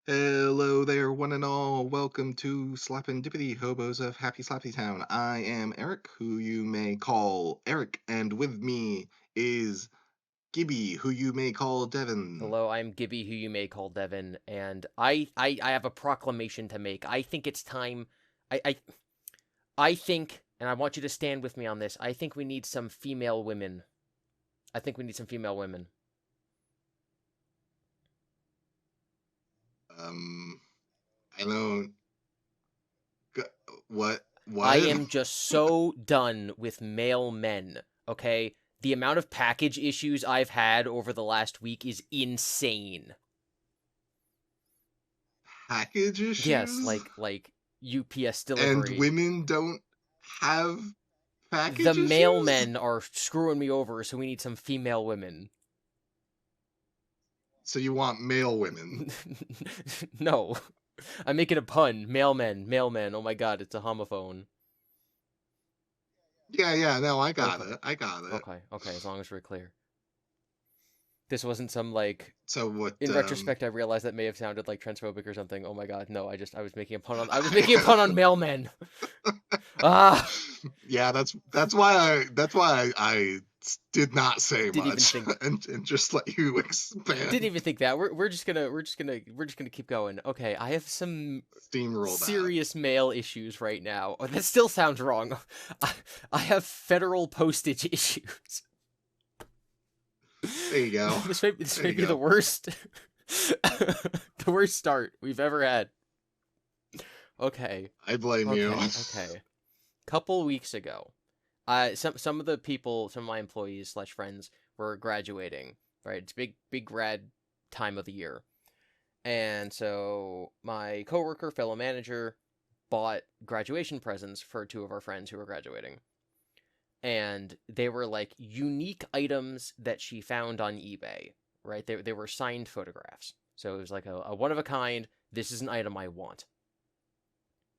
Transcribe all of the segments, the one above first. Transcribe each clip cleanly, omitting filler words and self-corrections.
Hello there, one and all. Welcome to Slapendipity, Hobos of Happy Slappy Town. I am Eric, who you may call Eric, and with me is Gibby, who you may call Devin. Hello, I'm Gibby, who you may call Devin, and I have a proclamation to make. I think it's time. I, I, I think, and I want you to stand with me on this. I think we need some female women. I think we need some female women. Um, I don't. What? I What? am just so done with male men. Okay, the amount of package issues I've had over the last week is insane. Package Yes, issues? like UPS And delivery. women don't have The package male issues? men are screwing me over, so we need some female women. So you want male women? No. I'm making a pun. Mailmen, mailmen. Oh my god, it's a homophone. Yeah, no, I got Okay, it. I got it. okay, as long as we're clear. This wasn't some, like, So what, in retrospect, I realized that may have sounded like transphobic or something. Oh my god, no, I was making a pun on, I was making a pun on mailmen. Ah! Yeah, that's why I did not say Didn't even much think, and just let you didn't expand, even think that. We're just gonna keep going. Okay, I have some steamroll that. serious mail issues right now. Oh, that still sounds wrong. I, I have federal postage issues. There you go. This There may you be the go. worst, the worst start we've ever had. Okay, I blame you. okay. Couple weeks ago, some of the people, some of my employees slash friends were graduating. Right, it's big grad time of the year, and so my coworker, fellow manager, bought graduation presents for two of our friends who were graduating. And they were like unique items that she found on eBay, right? They were signed photographs. So it was like a one of a kind, this is an item I want.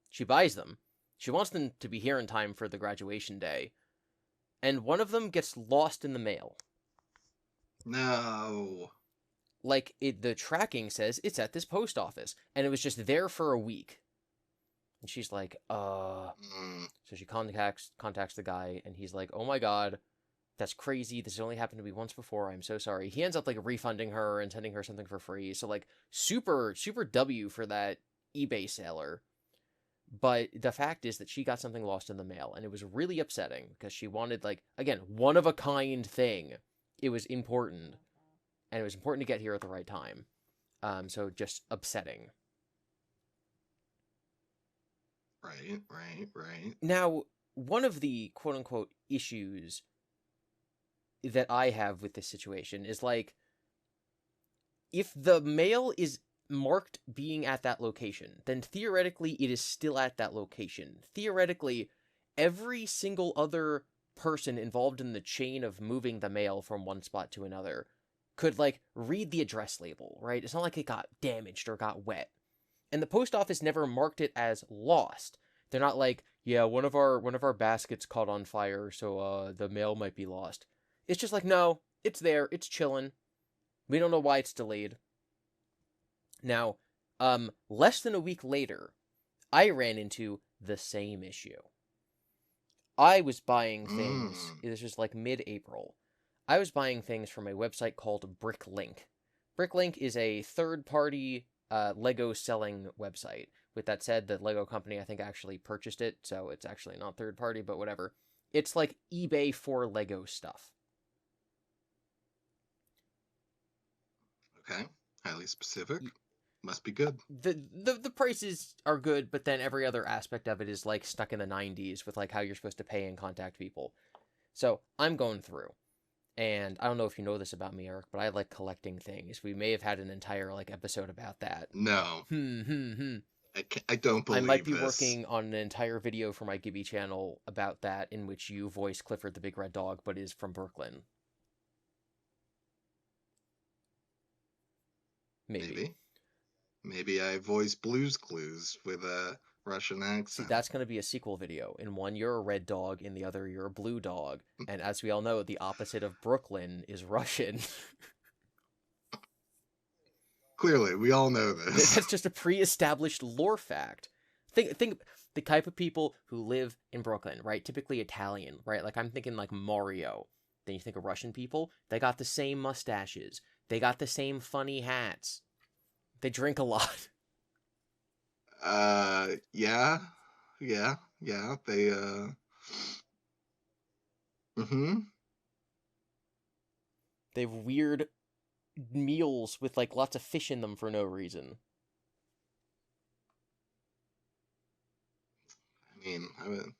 She buys them. She wants them to be here in time for the graduation day. And one of them gets lost in the mail. No. Like the tracking says it's at this post office. And it was just there for a week. And she's like, Mm, So she contacts the guy, and he's like, "Oh my god, that's crazy. This has only happened to me once before. I'm so sorry." He ends up like refunding her and sending her something for free. So like super W for that eBay seller. But the fact is that she got something lost in the mail, and it was really upsetting because she wanted, like, again, one of a kind thing. It was important, and it was important to get here at the right time. So just upsetting. right. Now, one of the quote unquote issues that I have with this situation is like, if the mail is marked being at that location, then theoretically it is still at that location. Theoretically, every single other person involved in the chain of moving the mail from one spot to another could, like, read the address label, right? It's not like it got damaged or got wet. And the post office never marked it as lost. They're not like, yeah, one of our baskets caught on fire, so the mail might be lost. It's just like, no, it's there, it's chilling. We don't know why it's delayed. Now, less than a week later, I ran into the same issue. I was buying things, Mm, this was like mid-April. I was buying things from a website called Bricklink. Bricklink is a third-party Lego selling website. With that said, the Lego company, I think, actually purchased it, so it's actually not third-party, but whatever. It's like eBay for Lego stuff. okay. Highly specific. Must be good. The prices are good, but then every other aspect of it is like stuck in the 90s with like how you're supposed to pay and contact people. So I'm going through, and I don't know if you know this about me, Eric, but I like collecting things. We may have had an entire like episode about that. No, Hmm. I don't I might believe be this. working on an entire video for my Gibby channel about that, in which you voice Clifford the Big Red Dog, but is from Brooklyn. Maybe. Maybe. Maybe I voice Blues Clues with a Russian See, accent. that's going to be a sequel video. In one, you're a red dog. In the other, you're a blue dog. And as we all know, the opposite of Brooklyn is Russian. Clearly, we all know this. That's just a pre-established lore fact. Think the type of people who live in Brooklyn, right? Typically Italian, right? Like I'm thinking like Mario. Then you think of Russian people, they got the same mustaches. They got the same funny hats. They drink a lot. Yeah, yeah. They mm-hmm. They have weird meals with like lots of fish in them for no reason. I mean,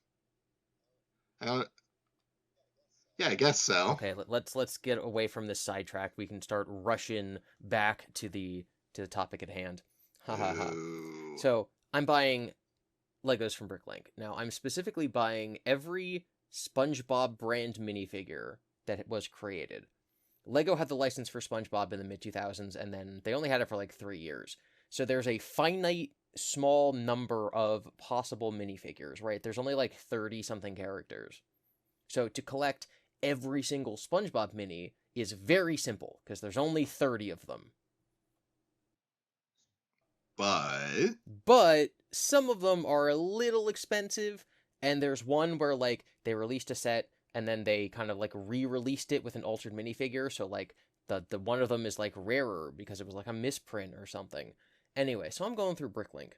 I don't. Yeah, I guess so. Okay, let's get away from this sidetrack. We can start rushing back to the topic at hand. Ha ha ha. Ooh. So I'm buying Legos from Bricklink. Now I'm specifically buying every SpongeBob brand minifigure that was created. Lego had the license for SpongeBob in the mid 2000s, and then they only had it for like 3 years. So there's a finite small number of possible minifigures, right? There's only like 30 something characters. So to collect every single SpongeBob mini is very simple because there's only 30 of them. But But some of them are a little expensive, and there's one where like they released a set and then they kind of like re-released it with an altered minifigure, so like the one of them is like rarer because it was like a misprint or something. Anyway, so I'm going through Bricklink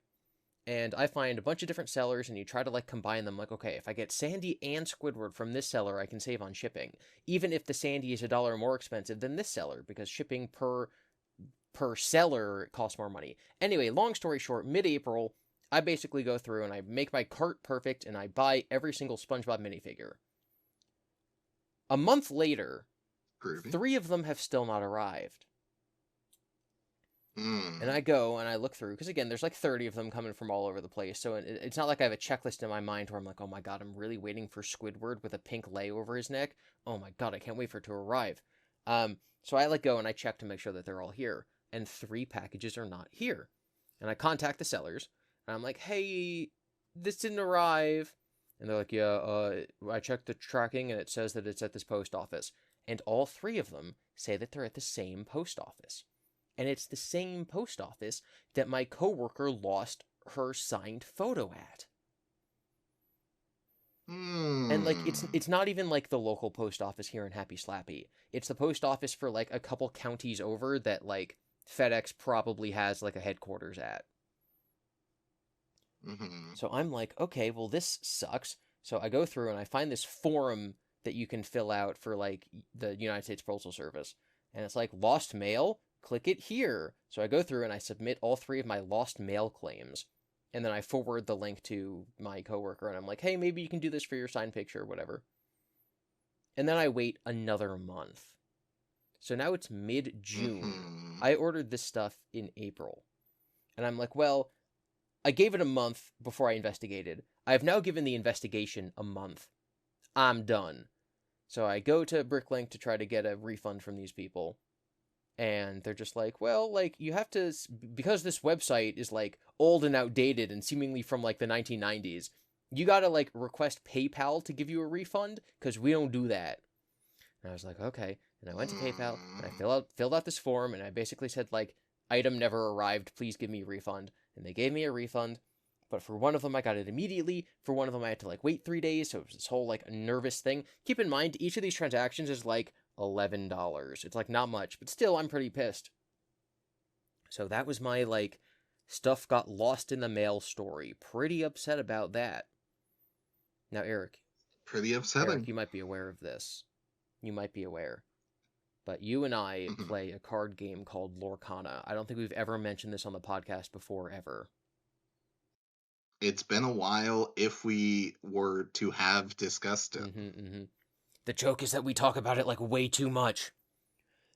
and I find a bunch of different sellers and you try to like combine them. Like, okay, if I get Sandy and Squidward from this seller, I can save on shipping, even if the Sandy is $1 more expensive than this seller, because shipping per seller costs more money. Anyway, long story short, mid-April, I basically go through and I make my cart perfect and I buy every single SpongeBob minifigure. A month later, groovy. 3 of them have still not arrived. And I Hmm. go and I look through, because again, there's like 30 of them coming from all over the place. So it's not like I have a checklist in my mind where I'm like, oh my god, I'm really waiting for Squidward with a pink lei over his neck. Oh my god, I can't wait for it to arrive. So I like go and I check to make sure that they're all here. And 3 packages are not here. And I contact the sellers and I'm like, hey, this didn't arrive. And they're like, yeah, I checked the tracking and it says that it's at this post office. And all 3 of them say that they're at the same post office. And it's the same post office that my coworker lost her signed photo at. And like Hmm. it's not even like the local post office here in Happy Slappy. It's the post office for like a couple counties over that like FedEx probably has like a headquarters at. Mm-hmm. So I'm like, okay, well this sucks. So I go through and I find this form that you can fill out for like the United States Postal Service. And it's like lost mail, click it here. So I go through and I submit all 3 of my lost mail claims. And then I forward the link to my coworker and I'm like, hey, maybe you can do this for your signed picture or whatever. And then I wait another month. So now it's mid-June. Mm-hmm. I ordered this stuff in April. And I'm like, well, I gave it a month before I investigated. I have now given the investigation a month. I'm done. So I go to Bricklink to try to get a refund from these people. And they're just like, well, like, you have to, because this website is, like, old and outdated and seemingly from, like, the 1990s, you gotta, like, request PayPal to give you a refund, because we don't do that. And I was like, okay. And I went to PayPal, and I filled out this form, and I basically said, like, item never arrived, please give me a refund. And they gave me a refund, but for one of them, I got it immediately. For one of them, I had to, like, wait 3 days, so it was this whole, like, nervous thing. Keep in mind, each of these transactions is, like, $11. It's like not much, but still I'm pretty pissed. So that was my like stuff got lost in the mail story. Pretty upset about that. Now Pretty Eric, upsetting. you might be aware of this. You might be aware. But you and I Mm-hmm. play a card game called Lorcana. I don't think we've ever mentioned this on the podcast before ever. It's been a while if we were to have discussed it. Mm-hmm. The joke is that we talk about it like way too much.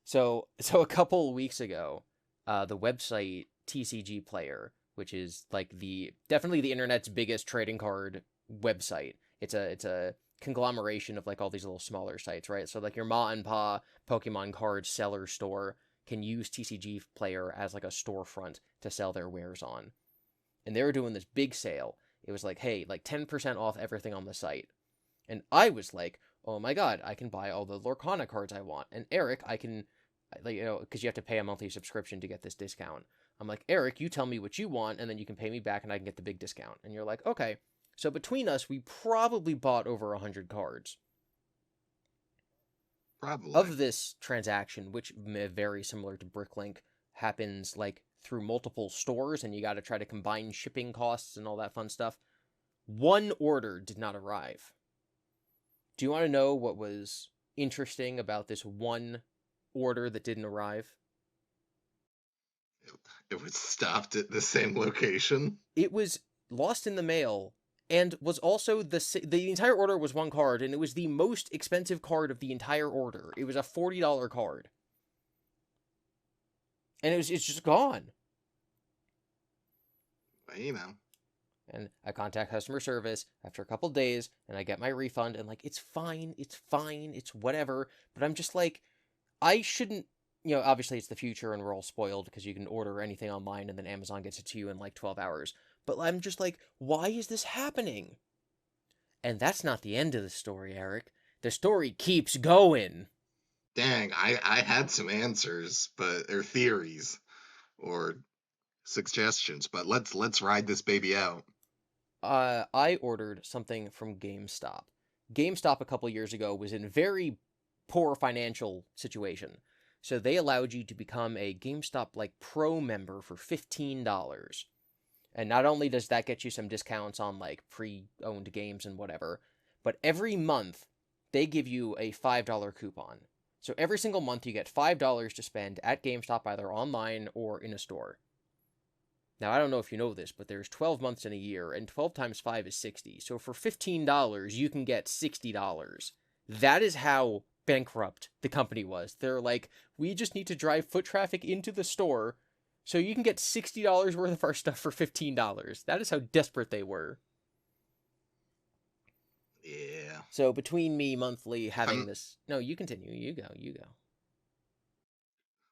So a couple of weeks ago, the website TCG Player, which is like the definitely the internet's biggest trading card website. It's a conglomeration of like all these little smaller sites, right? So like your Ma and Pa Pokemon card seller store can use TCG Player as like a storefront to sell their wares on. And they were doing this big sale. It was like, hey, like 10% off everything on the site. And I was like, oh my god, I can buy all the Lorcana cards I want. And Eric, like, because you have to pay a monthly subscription to get this discount. I'm like, Eric, you tell me what you want, and then you can pay me back, and I can get the big discount. And you're like, okay. So between us, we probably bought over 100 cards. Probably. Of this transaction, which very similar to Bricklink, happens like through multiple stores, and you got to try to combine shipping costs and all that fun stuff. One order did not arrive. Do you want to know what was interesting about this one order that didn't arrive? It was stopped at the same location. It was lost in the mail, and was also the entire order was one card, and it was the most expensive card of the entire order. It was a $40 card, and it's just gone. Well, you know. And I contact customer service after a couple days, and I get my refund, and like, it's fine, it's whatever. But I'm just like, I shouldn't, obviously it's the future and we're all spoiled because you can order anything online and then Amazon gets it to you in like 12 hours. But I'm just like, why is this happening? And that's not the end of the story, Eric. The story keeps going. Dang, I had some answers, or theories, or suggestions, but let's ride this baby out. I ordered something from GameStop. GameStop a couple years ago was in a very poor financial situation. So they allowed you to become a GameStop like Pro member for $15. And not only does that get you some discounts on like pre-owned games and whatever, but every month they give you a $5 coupon. So every single month you get $5 to spend at GameStop, either online or in a store. Now, I don't know if you know this, but there's 12 months in a year, and 12 times 5 is 60. So for $15, you can get $60. That is how bankrupt the company was. They're like, we just need to drive foot traffic into the store so you can get $60 worth of our stuff for $15. That is how desperate they were. Yeah. So between me monthly having this... No, you continue. You go.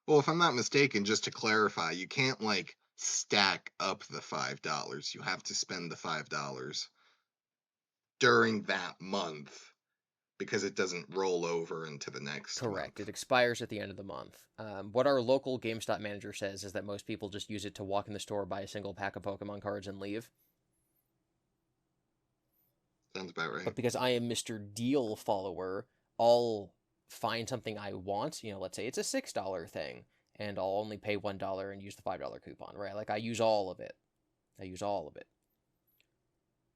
Well, if I'm not mistaken, just to clarify, you can't like stack up the $5. You have to spend the $5 during that month because it doesn't roll over into the next Correct. month. It expires at the end of the month. What our local GameStop manager says is that most people just use it to walk in the store, buy a single pack of Pokemon cards, and leave. Sounds about right. But because I am Mr. Deal follower, I'll find something I want. Let's say it's a $6 thing, and I'll only pay $1 and use the $5 coupon, right? Like, I use all of it.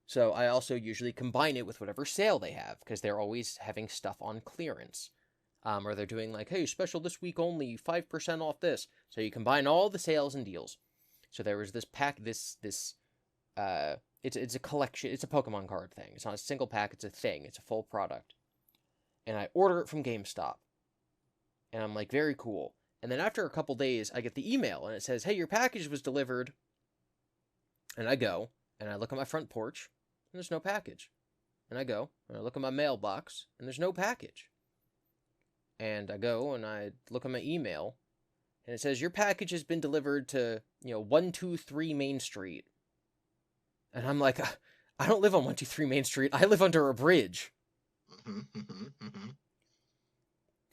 So I also usually combine it with whatever sale they have, because they're always having stuff on clearance. Or they're doing like, hey, special this week only, 5% off this. So you combine all the sales and deals. So there was this pack, it's a collection, it's a Pokemon card thing. It's not a single pack, it's a thing, it's a full product. And I order it from GameStop. And I'm like, very cool. And then after a couple days, I get the email, and it says, hey, your package was delivered. And I go, and I look at my front porch, and there's no package. And I go, and I look at my mailbox, and there's no package. And I go, and I look at my email, and it says, your package has been delivered to, 123 Main Street. And I'm like, I don't live on 123 Main Street. I live under a bridge.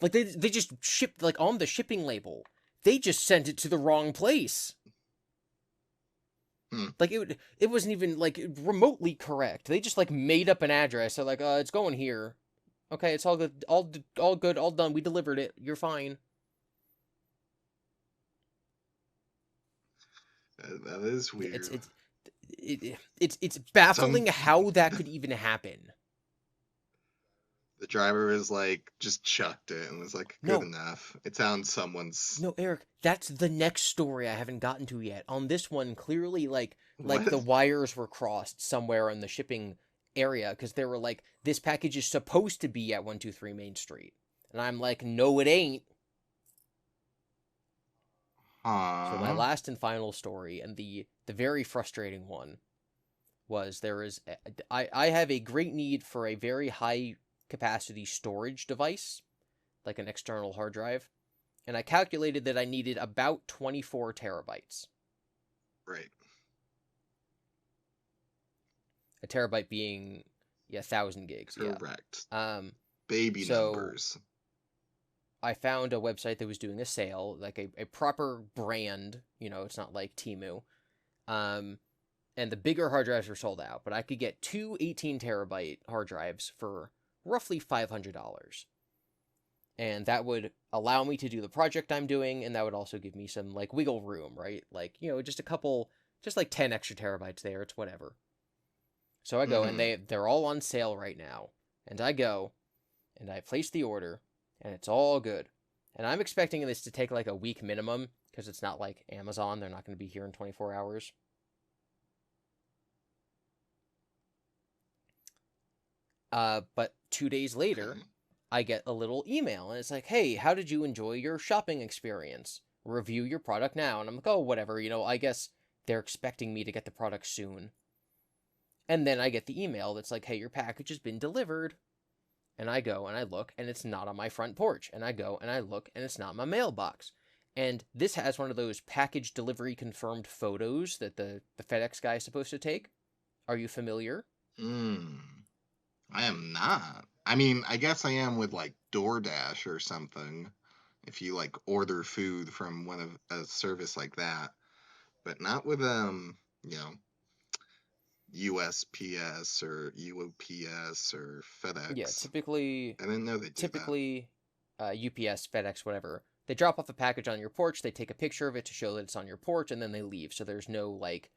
Like, they just shipped, like, on the shipping label, they just sent it to the wrong place. Like, it wasn't even, like, remotely correct. They just, like, made up an address. They're like, it's going here. Okay, it's all good, all good, all done. We delivered it. You're fine. That is weird. It's baffling how that could even happen. The driver was like, just chucked it and was like, good enough. It's on someone's... No, Eric, that's the next story I haven't gotten to yet. On this one, clearly, like What? the wires were crossed somewhere in the shipping area, because they were like, this package is supposed to be at 123 Main Street. And I'm like, no, it ain't. So my last and final story, and the very frustrating one, was I have a great need for a very high capacity storage device, like an external hard drive, and I calculated that I needed about 24 terabytes. Right. A terabyte being 1,000 gigs. Correct. Yeah. Baby numbers. I found a website that was doing a sale, like a proper brand. It's not like Temu. Um, and the bigger hard drives were sold out, but I could get two 18 terabyte hard drives for roughly $500. And that would allow me to do the project I'm doing, and that would also give me some like wiggle room, right? Like, just a couple, just like 10 extra terabytes there, it's whatever. So I go, and Mm-hmm. they're all on sale right now. And I go, and I place the order, and it's all good. And I'm expecting this to take like a week minimum, because it's not like Amazon, they're not going to be here in 24 hours. But 2 days later, Okay. I get a little email, and it's like, hey, how did you enjoy your shopping experience? Review your product now. And I'm like, oh, whatever, I guess they're expecting me to get the product soon. And then I get the email that's like, hey, your package has been delivered. And I go and I look, and it's not on my front porch. And I go and I look, and it's not in my mailbox. And this has one of those package delivery confirmed photos that the FedEx guy is supposed to take. Are you familiar? Hmm. I am not. I mean, I guess I am with like DoorDash or something. If you like order food from one of a service like that, but not with you know, USPS or UOPS or Yeah, FedEx. typically I didn't know they do that. typically UPS, FedEx, whatever. They drop off a package on your porch, they take a picture of it to show that it's on your porch, and then they leave. So there's no like,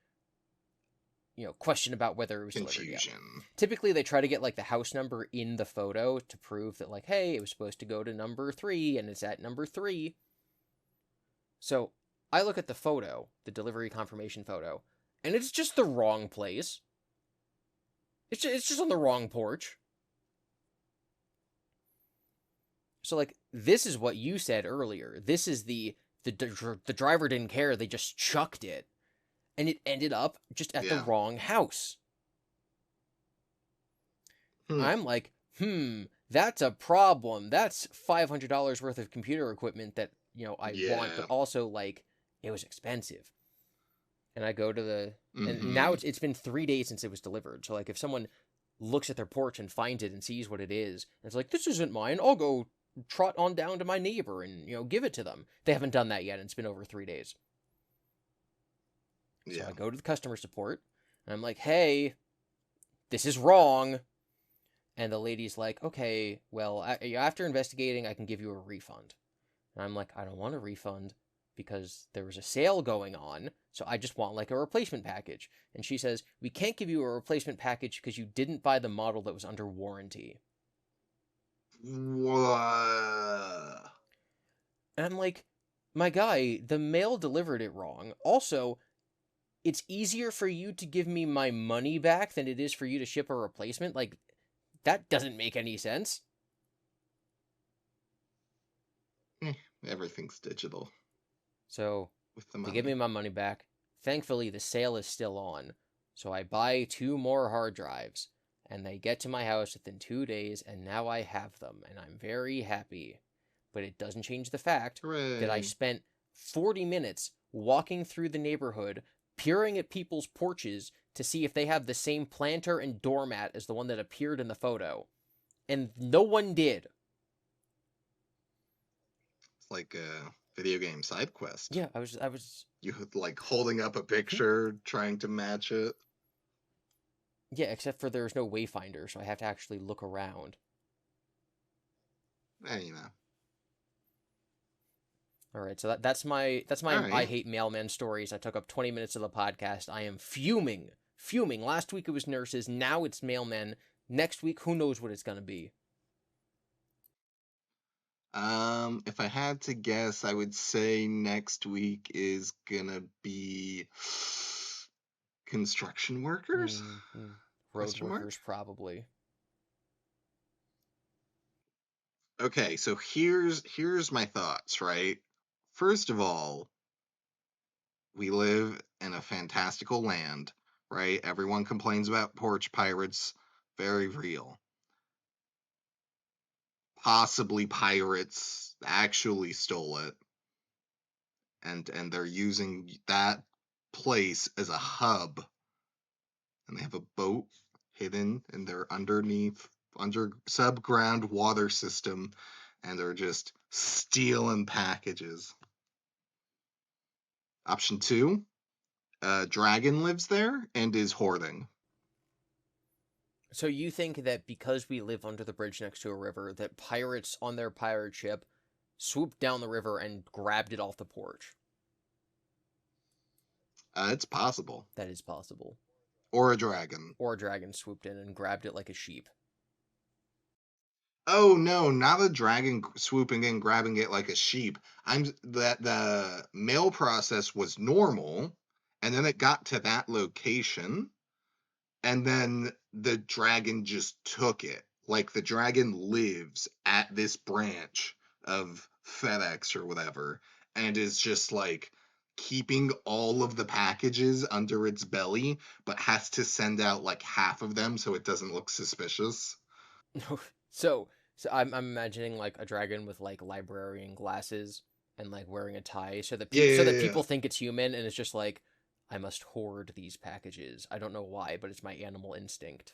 question about whether it was delivered yet. Confusion. Typically they try to get like the house number in the photo to prove that like, hey, it was supposed to go to number 3 and it's at number 3. So I look at the photo, the delivery confirmation photo, and it's just the wrong place. It's just on the wrong porch. So like this is what you said earlier. This is the driver didn't care. They just chucked it, and it ended up just at the Yeah. wrong house. Hmm. I'm like, that's a problem. That's $500 worth of computer equipment that I want, but Yeah. also like it was expensive. And I go to and now Mm-hmm. it's been 3 days since it was delivered. So like if someone looks at their porch and finds it and sees what it is, and it's like, this isn't mine. I'll go trot on down to my neighbor and give it to them. They haven't done that yet, and it's been over 3 days. So Yeah. I go to the customer support, and I'm like, hey, this is wrong. And the lady's like, okay, well, after investigating, I can give you a refund. And I'm like, I don't want a refund because there was a sale going on, so I just want like a replacement package. And she says, we can't give you a replacement package because you didn't buy the model that was under warranty. What? And I'm like, my guy, the mail delivered it wrong. Also, it's easier for you to give me my money back than it is for you to ship a replacement. Like, that doesn't make any sense. Eh, everything's digital So with the they give money. me my money back. Thankfully, the sale is still on. So I buy 2 more hard drives, and they get to my house within 2 days, and now I have them, and I'm very happy. But it doesn't change the fact that I Hooray. spent 40 minutes walking through the neighborhood, peering at people's porches to see if they have the same planter and doormat as the one that appeared in the photo. And no one did. It's like a video game side quest. Yeah, I was. You like holding up a Hmm? picture, trying to match it. Yeah, except for there's no wayfinder, so I have to actually look around. Eh, you know. All right, so that's my All I right. hate mailman stories. I took up 20 minutes of the podcast. I am fuming, fuming. Last week it was nurses, now it's mailmen. Next week, who knows what it's gonna be? If I had to guess, I would say next week is gonna be construction workers? Road Question mark? workers, probably. Okay, so here's my thoughts, right? First of all, we live in a fantastical land, right? Everyone complains about porch pirates, very real. Possibly pirates actually stole it, and they're using that place as a hub, and they have a boat hidden in their underneath under subground water system, and are just stealing packages. Option 2, a dragon lives there and is hoarding. So you think that because we live under the bridge next to a river, that pirates on their pirate ship swooped down the river and grabbed it off the porch? It's possible. That is possible. Or a dragon. Or a dragon swooped in and grabbed it like a sheep. Oh no, not a dragon swooping in, grabbing it like a sheep. I'm that the mail process was normal, and then it got to that location, and then the dragon just took it. Like the dragon lives at this branch of FedEx or whatever, and is just like keeping all of the packages under its belly, but has to send out like half of them so it doesn't look suspicious. so I'm imagining like a dragon with like librarian glasses and like wearing a tie so that Yeah, yeah, so that yeah. people think it's human, and it's just like, I must hoard these packages. I don't know why, but it's my animal instinct.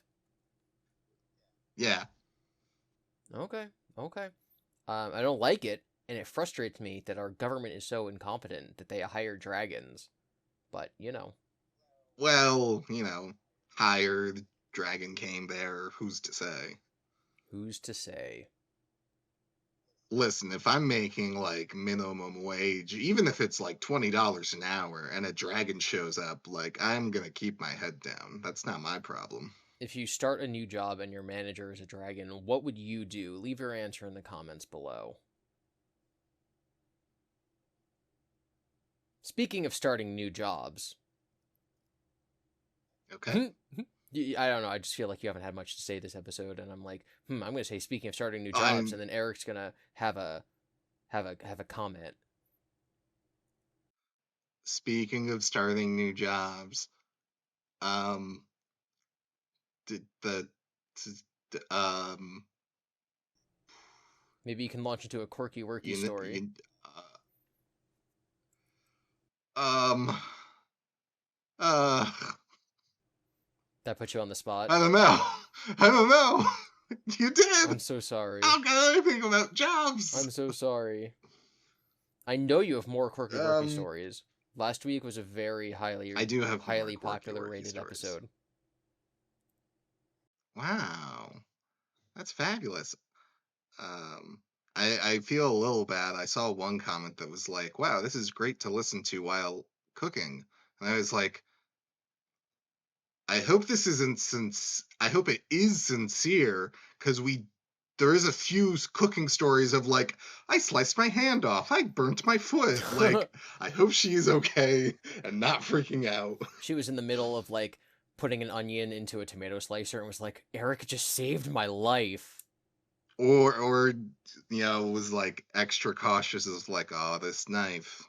Yeah. Okay, okay. I don't like it, and it frustrates me that our government is so incompetent that they hire dragons. But Well, hired, dragon came there, who's to say? who's to say? Listen, if I'm making like minimum wage, even if it's like $20 an hour and a dragon shows up, like I'm gonna keep my head down. That's not my problem. If you start a new job and your manager is a dragon, what would you do? Leave your answer in the comments below. Speaking of starting new jobs, Okay. I don't know. I just feel like you haven't had much to say this episode, and I'm like, I'm gonna say speaking of starting new jobs, I'm and then Eric's gonna have a comment. speaking of starting new jobs. Um, did the um Maybe you can launch into a quirky worky you, story. you um uh That put you on the spot. I don't know. I don't know. You I'm did. so sorry. I don't got anything about jobs. I'm so sorry. I know you have more quirky worky Um, stories. Last week was a very I do have more highly quirky popular worky rated stories. episode. Wow, that's fabulous. Um, I feel a little bad. I saw one comment that was like, "Wow, this is great to listen to while cooking," and I was like, "I hope this isn't since. I hope it is sincere because there is a few cooking stories of like, I sliced my hand off, I burnt my foot. Like, I hope she is okay and not freaking out." She was in the middle of like putting an onion into a tomato slicer and was like, Eric just saved my life. Or was like extra cautious, is like, oh, this knife,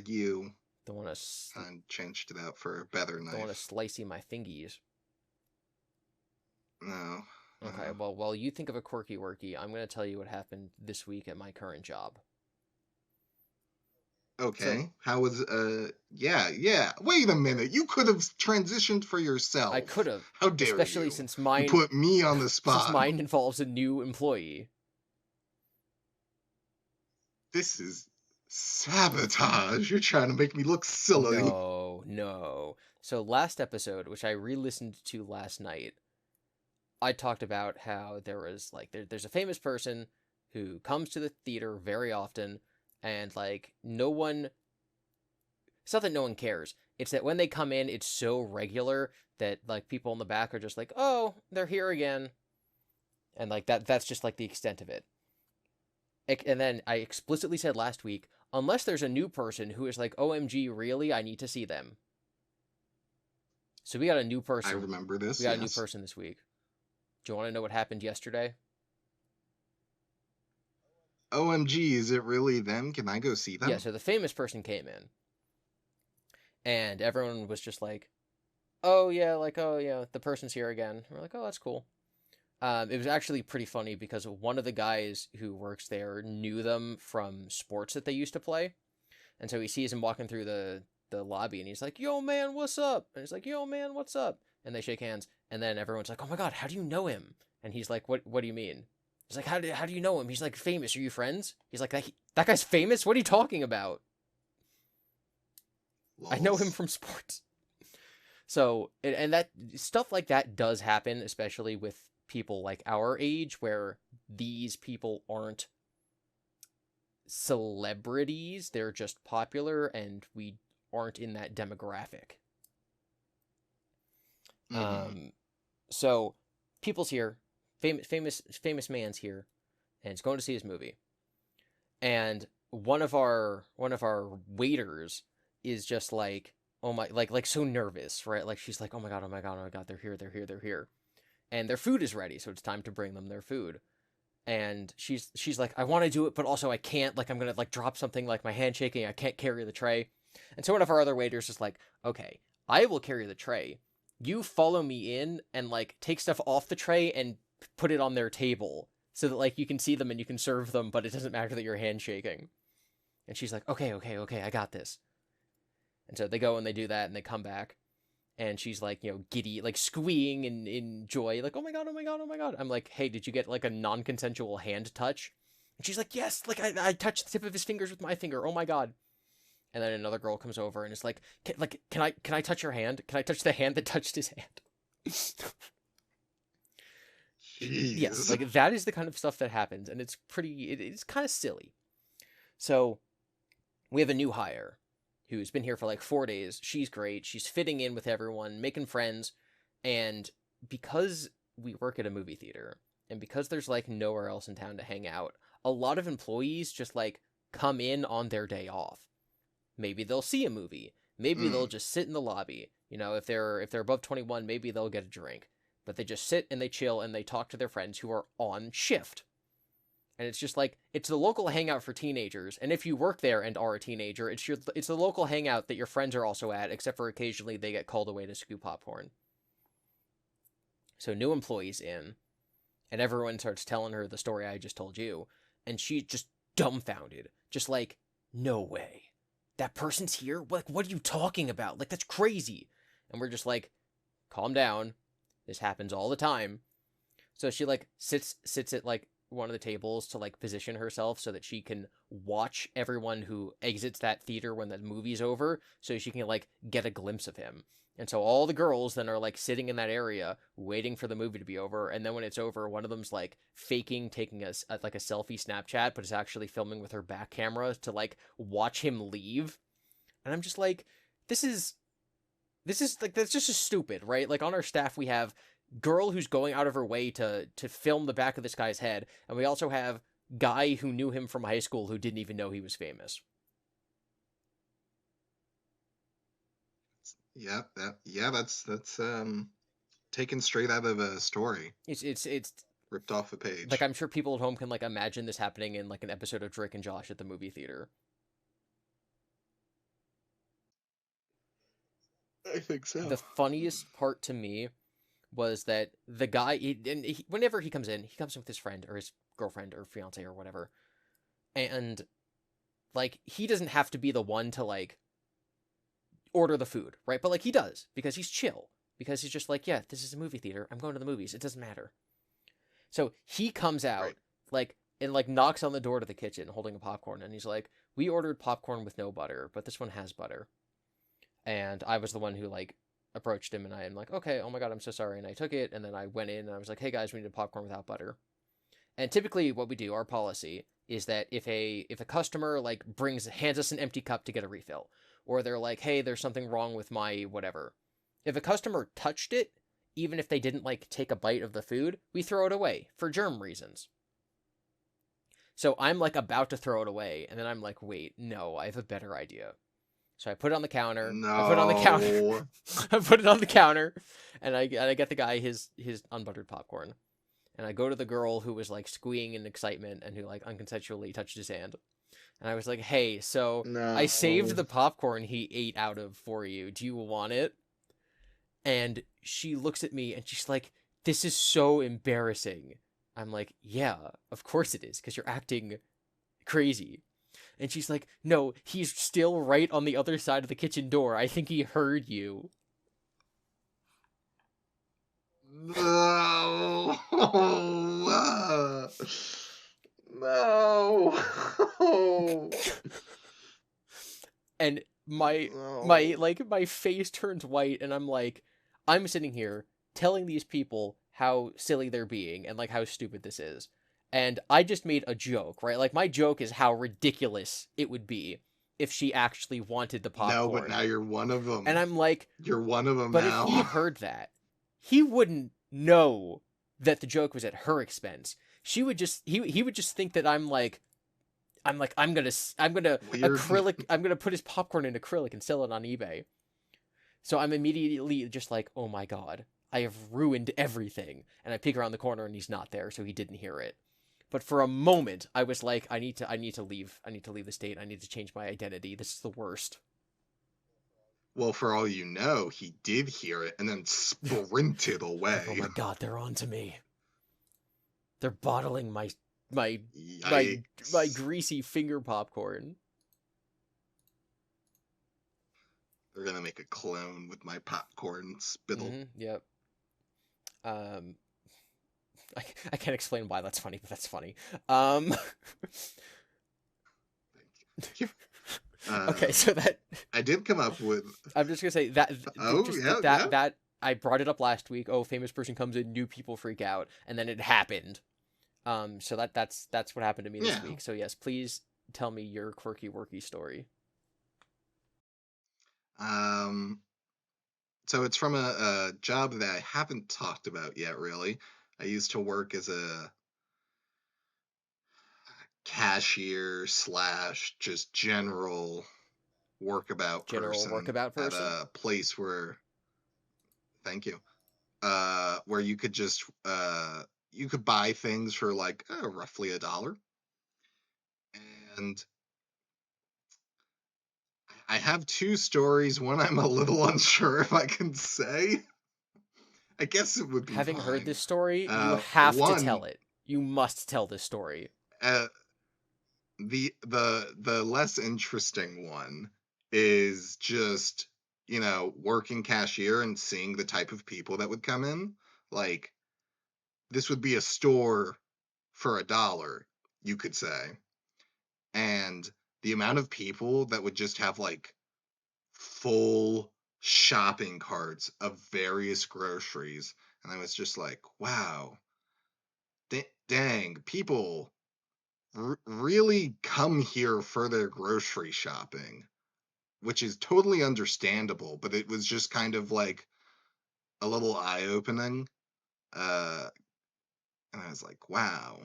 you Don't want to and changed it out for a better don't want to knife. slicey my fingies. No, Okay, no. well, while you think of a quirky worky, I'm going to tell you what happened this week at my current job. So, Okay, how was yeah, wait a minute, you could have transitioned for I could yourself. have, How dare especially you? since You mine put me on the since spot. mine involves a new employee. This is sabotage. You're trying to make me look silly. No, no. So last episode, which I re-listened to last night, I talked about how there was like there's a famous person who comes to the theater very often, and like no one, it's not that no one cares. It's that when they come in, it's so regular that like people in the back are just like, "Oh, they're here again." And like that's just like the extent of it. And then I explicitly said last week, unless there's a new person who is like, "OMG, really? I need to see them." So we got a new I person. remember We this, got a new yes. person this week. Do you want to know what happened yesterday? OMG, is it really them? Can I go see Yeah, them? so the famous person came in, and everyone was just like, "Oh yeah, like oh yeah, the person's here again." We're like, "Oh, that's cool." It was actually pretty funny because one of the guys who works there knew them from sports that they used to play, and so he sees him walking through the lobby, and he's like, "Yo man, what's up?" And he's like, "Yo man, what's up?" And they shake hands, and then everyone's like, "Oh my god, how do you know him?" And he's like, "What do you mean?" He's like, how do you know him? He's like, famous. Are you friends? He's like, that guy's famous? What are you talking about? I know him Lols. from sports. So, and that stuff like that does happen, especially with people like our age, where these people aren't celebrities, they're just popular, and we aren't in that demographic. Mm-hmm. So people's here, famous man's here, and it's going to see his movie. And one of our waiters is just like, oh my, like so nervous, right? Like she's like, oh my god, oh my god, oh my god, they're here, and their food is ready, so it's time to bring them their food. And she's like, I want to do it, but also I can't. Like I'm gonna like drop something, like my hand shaking. I can't carry the tray. And so one of our other waiters is like, okay, I will carry the tray. You follow me in and like take stuff off the tray and put it on their table so that like you can see them and you can serve them, but it doesn't matter that your hand's shaking. And she's like, okay, I got this. And so they go and they do that and they come back. And she's like, giddy, like squeeing in joy, like, oh my god, oh my god, oh my god. I'm like, hey, did you get like a non-consensual hand touch? And she's like, yes, like I touched the tip of his fingers with my finger. Oh my god. And then another girl comes over and is like, can I touch your hand? Can I touch the hand that touched his hand? Yes, Jeez. like that is the kind of stuff that happens, and it's kind of silly. So we have a new hire who's been here for like 4 days. She's great. She's fitting in with everyone, making friends. And because we work at a movie theater and because there's like nowhere else in town to hang out, a lot of employees just like come in on their day off. Maybe they'll see a movie. Maybe they'll Mm. just sit in the lobby. If they're above 21, maybe they'll get a drink. But they just sit and they chill and they talk to their friends who are on shift. And it's just like, it's the local hangout for teenagers. And if you work there and are a teenager, it's the local hangout that your friends are also at, except for occasionally they get called away to scoop popcorn. So new employees in, and everyone starts telling her the story I just told you, and she's just dumbfounded. Just like, no way. That person's here? Like, what are you talking about? Like, that's crazy. And we're just like, calm down. This happens all the time. So she like sits at like one of the tables to like position herself so that she can watch everyone who exits that theater when the movie's over, so she can like get a glimpse of him. And so all the girls then are like sitting in that area waiting for the movie to be over, and then when it's over, one of them's like faking taking like a selfie Snapchat, but is actually filming with her back camera to like watch him leave. And I'm just like, this is like, that's just stupid, right? Like on our staff we have girl who's going out of her way to film the back of this guy's head, and we also have guy who knew him from high school who didn't even know he was famous. Yeah, that's taken straight out of a story, It's ripped off a like, page. I'm sure people at home can like imagine this happening in like an episode of Drake and Josh at the movie theater. I think The so. funniest part to me was that the guy, whenever he comes in with his friend or his girlfriend or fiance or whatever, and like he doesn't have to be the one to like order the food, right? But like he does, because he's chill, because he's just like, yeah, this is a movie theater. I'm going to the movies. It doesn't matter. So he comes Right. out like and like knocks on the door to the kitchen holding a popcorn, and he's like, we ordered popcorn with no butter, but this one has butter. And I was the one who like approached him, and I am like, okay, oh my god, I'm so sorry. And I took it, and then I went in and I was like, hey guys, we need a popcorn without butter. And typically what we do, our policy is that if a customer like hands us an empty cup to get a refill, or they're like, hey, there's something wrong with my whatever. If a customer touched it, even if they didn't like take a bite of the food, we throw it away for germ reasons. So I'm like about to throw it away, and then I'm like, wait, no, I have a better idea. So I put it on the counter. I put it on the counter. No. I put it on the counter, and I get the guy his unbuttered popcorn. And I go to the girl who was like squeeing in excitement and who like unconsensually touched his hand. And I was like, hey, so I saved No. the popcorn he ate out of for you. Do you want it? And she looks at me and she's like, this is so embarrassing. I'm like, yeah, of course it is, because you're acting crazy. And she's like, no, he's still right on the other side of the kitchen door. I think he heard you. No. No. And my No. like my face turns white, and I'm like, I'm sitting here telling these people how silly they're being and like how stupid this is. And I just made a joke, right? Like my joke is how ridiculous it would be if she actually wanted the No, but popcorn. now you're one of And them. I'm like, You're one of them but if he now. heard that, he wouldn't know that the joke was at her expense. She would just he would just think that I'm gonna Weird. acrylic. I'm gonna put his popcorn in acrylic and sell it on eBay. So I'm immediately just like, oh my god, I have ruined everything. And I peek around the corner and he's not there, so he didn't hear it. But for a moment, I was like, I need to leave. I need to leave the state. I need to change my identity. This is the worst. Well, for all you know, he did hear it and then sprinted It's like, oh away. my god, they're on to me. They're bottling my my my Yikes. greasy finger popcorn. They're gonna make a clone with my popcorn spittle. Yep. Um, I can't explain why that's funny, but that's funny. Um, Thank you. okay, so that I did come up with. I'm just gonna say that Oh just yeah, that yeah. that I brought it up last week. Oh, famous person comes in, new people freak out, and then it happened. So that's what happened to me this Yeah. week. So yes, please tell me your quirky worky story. Um. So it's from a job that I haven't talked about yet. Really, I used to work as a cashier slash just general workabout General person workabout at person. a place where. Thank you. Where you could just you could buy things for like roughly $1, and I have two stories. One I'm a little unsure if I can say. I guess it would be Having heard fine. this story, you have to tell One, it. You must tell this story. uh, the less interesting one is just working cashier and seeing the type of people that would come in. Like this would be a store for $1, you could say, and the amount of people that would just have like full shopping carts of various groceries. And I was just like, wow, dang, people really come here for their grocery shopping, which is totally understandable. But it was just kind of like a little eye opening. And I was like, wow,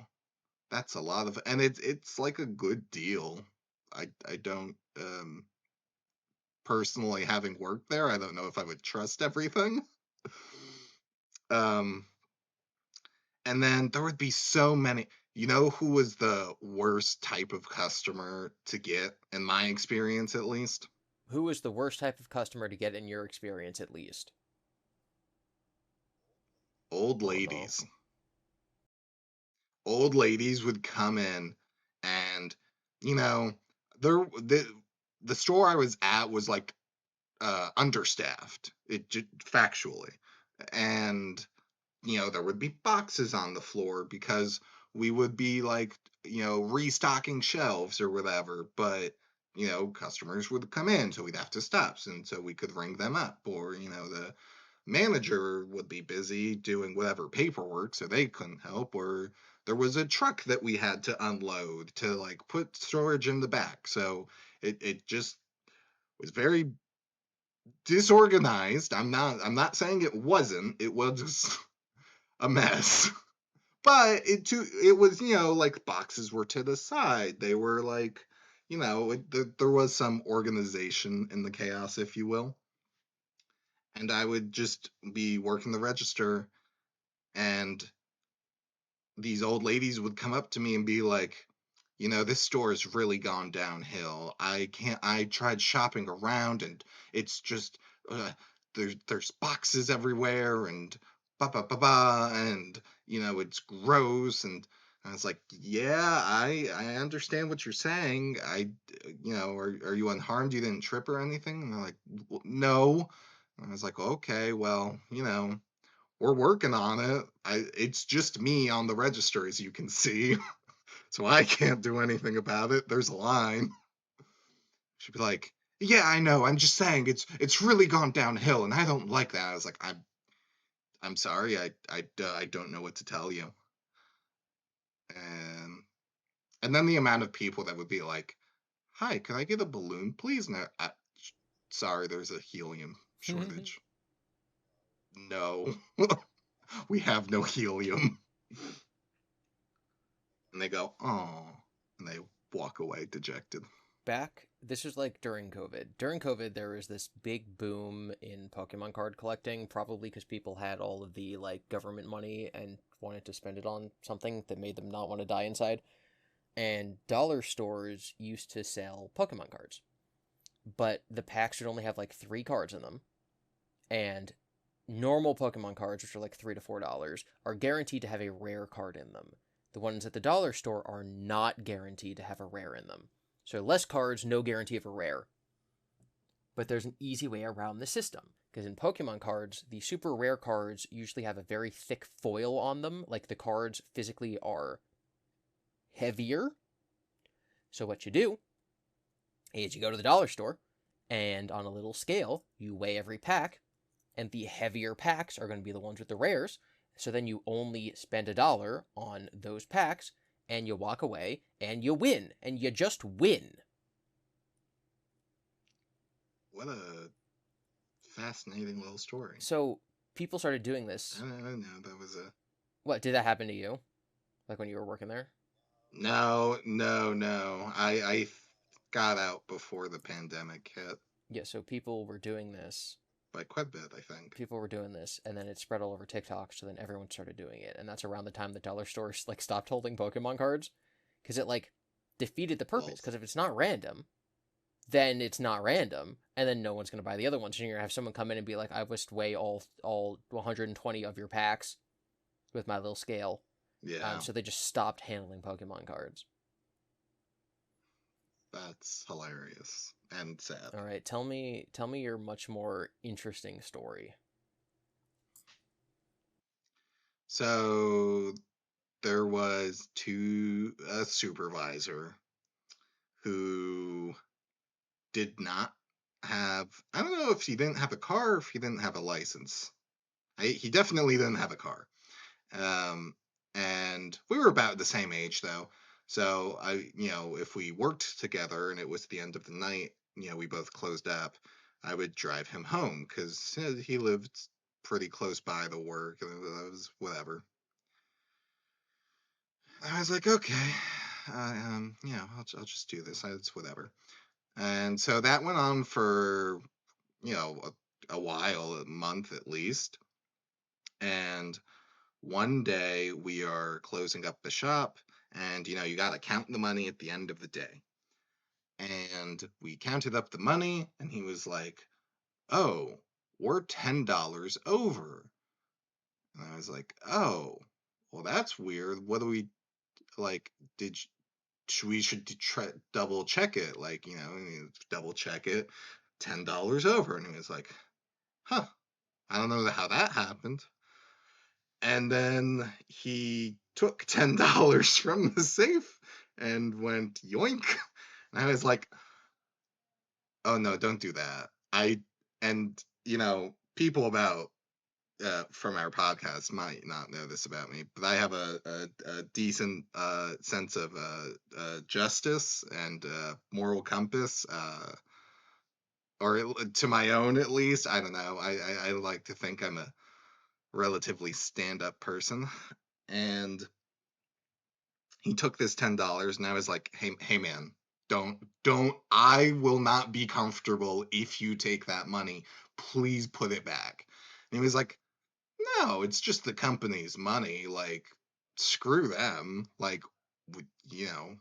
that's a lot of, and it's like a good deal. I don't personally, having worked there, I don't know if I would trust everything. Um, and then there would be so many. You know who was the worst type of customer to get, in my experience at least? Who is the worst type of customer to get in your experience, at least? Old Oh no. ladies. Old ladies would come in, and you know, there the store I was at was like understaffed. Factually, and there would be boxes on the floor because we would be like, restocking shelves or whatever. But, customers would come in, so we'd have to stop. And so we could ring them up, or, the manager would be busy doing whatever paperwork, so they couldn't help. Or there was a truck that we had to unload to like put storage in the back. So it just was very disorganized. I'm not saying it wasn't. It was a mess. But it was, like boxes were to the side. They were like, there was some organization in the chaos, if you will. And I would just be working the register, and these old ladies would come up to me and be like, this store has really gone downhill. I tried shopping around, and it's just uh, there's boxes everywhere, and ba ba ba, and it's gross. And I was like, yeah, I understand what you're saying. Are you unharmed? You didn't trip or anything? And they're like, no. And I was like, okay, well, we're working on it. It's just me on the register, as you can see, so I can't do anything about it. There's a line. She'd be like, "Yeah, I know. I'm just saying it's really gone downhill, and I don't like that." I was like, I'm sorry. I don't know what to tell you. And and then the amount of people that would be like, "Hi, can I get a balloon, please?" No, sorry, there's a helium shortage. No, we have no helium. And they go, "Oh," and they walk away dejected. This was like during COVID. During COVID, there was this big boom in Pokemon card collecting, probably because people had all of the like government money and wanted to spend it on something that made them not want to die inside. And dollar stores used to sell Pokemon cards, but the packs would only have like 3 cards in them, and normal Pokemon cards, which are like $3 to $4, are guaranteed to have a rare card in them. The ones at the dollar store are not guaranteed to have a rare in them. So less cards, no guarantee of a rare. But there's an easy way around the system. Because in Pokemon cards, the super rare cards usually have a very thick foil on them. Like the cards physically are heavier. So what you do is you go to the dollar store, and on a little scale, you weigh every pack, and the heavier packs are going to be the ones with the rares. So then you only spend $1 on those packs, and you walk away, and you win, and you just win. What a fascinating little story. So people started doing this. I don't know. That was a What, did that happen to you? Like when you were working there? no, no, no. I got out before the pandemic hit Yeah, so people were doing this. by quite a bit, I think. People were doing this, and then it spread all over TikTok, so then everyone started doing it. And that's around the time the dollar stores like stopped holding Pokemon cards. Because it like defeated the purpose. Balls. Because if it's not random, then it's not random, and then no one's gonna buy the other ones. And you're gonna have someone come in and be like, "I must weigh all 120 of your packs with my little scale." Yeah, So they just stopped handling Pokemon cards. that's hilarious and sad. All right, tell me your much more interesting story. So there was a supervisor who did not have, I don't know if he didn't have a car or if he didn't have a license. He definitely didn't have a car. Um, and we were about the same age though. So if we worked together and it was the end of the night, we both closed up, I would drive him home because he lived pretty close by the work, and that was whatever. I was like, okay, I'll just do this. It's whatever. And so that went on for, a while, a month at least. And one day we are closing up the shop, and you got to count the money at the end of the day. And we counted up the money, and he was like, "Oh, we're $10 over." And I was like, "Oh, well, that's weird. What do we like? We should double check it, like, double check it, $10 over." And he was like, "Huh, I don't know how that happened." And then he took $10 from the safe and went yoink. And I was like, "Oh no, don't do that." And people about from our podcast might not know this about me, but I have a decent sense of justice and moral compass, or to my own at least. I don't know. I like to think I'm a relatively stand-up person, and he took this $10, and I was like, hey man, don't. I will not be comfortable if you take that money. Please put it back. And he was like, "No, it's just the company's money. Like, screw them. Like, you know,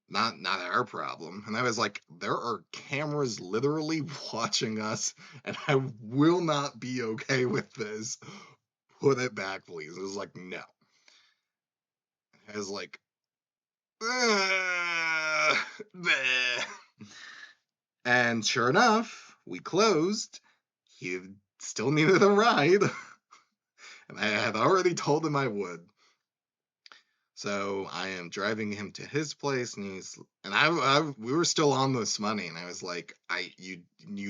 not our problem." And I was like, "There are cameras literally watching us, and I will not be okay with this. Put it back, please." It was like, "No." I was like, "Ugh, bleh." And sure enough, we closed. He still needed a ride. And I had already told him I would. So I am driving him to his place, and we were still on this money, and I was like, you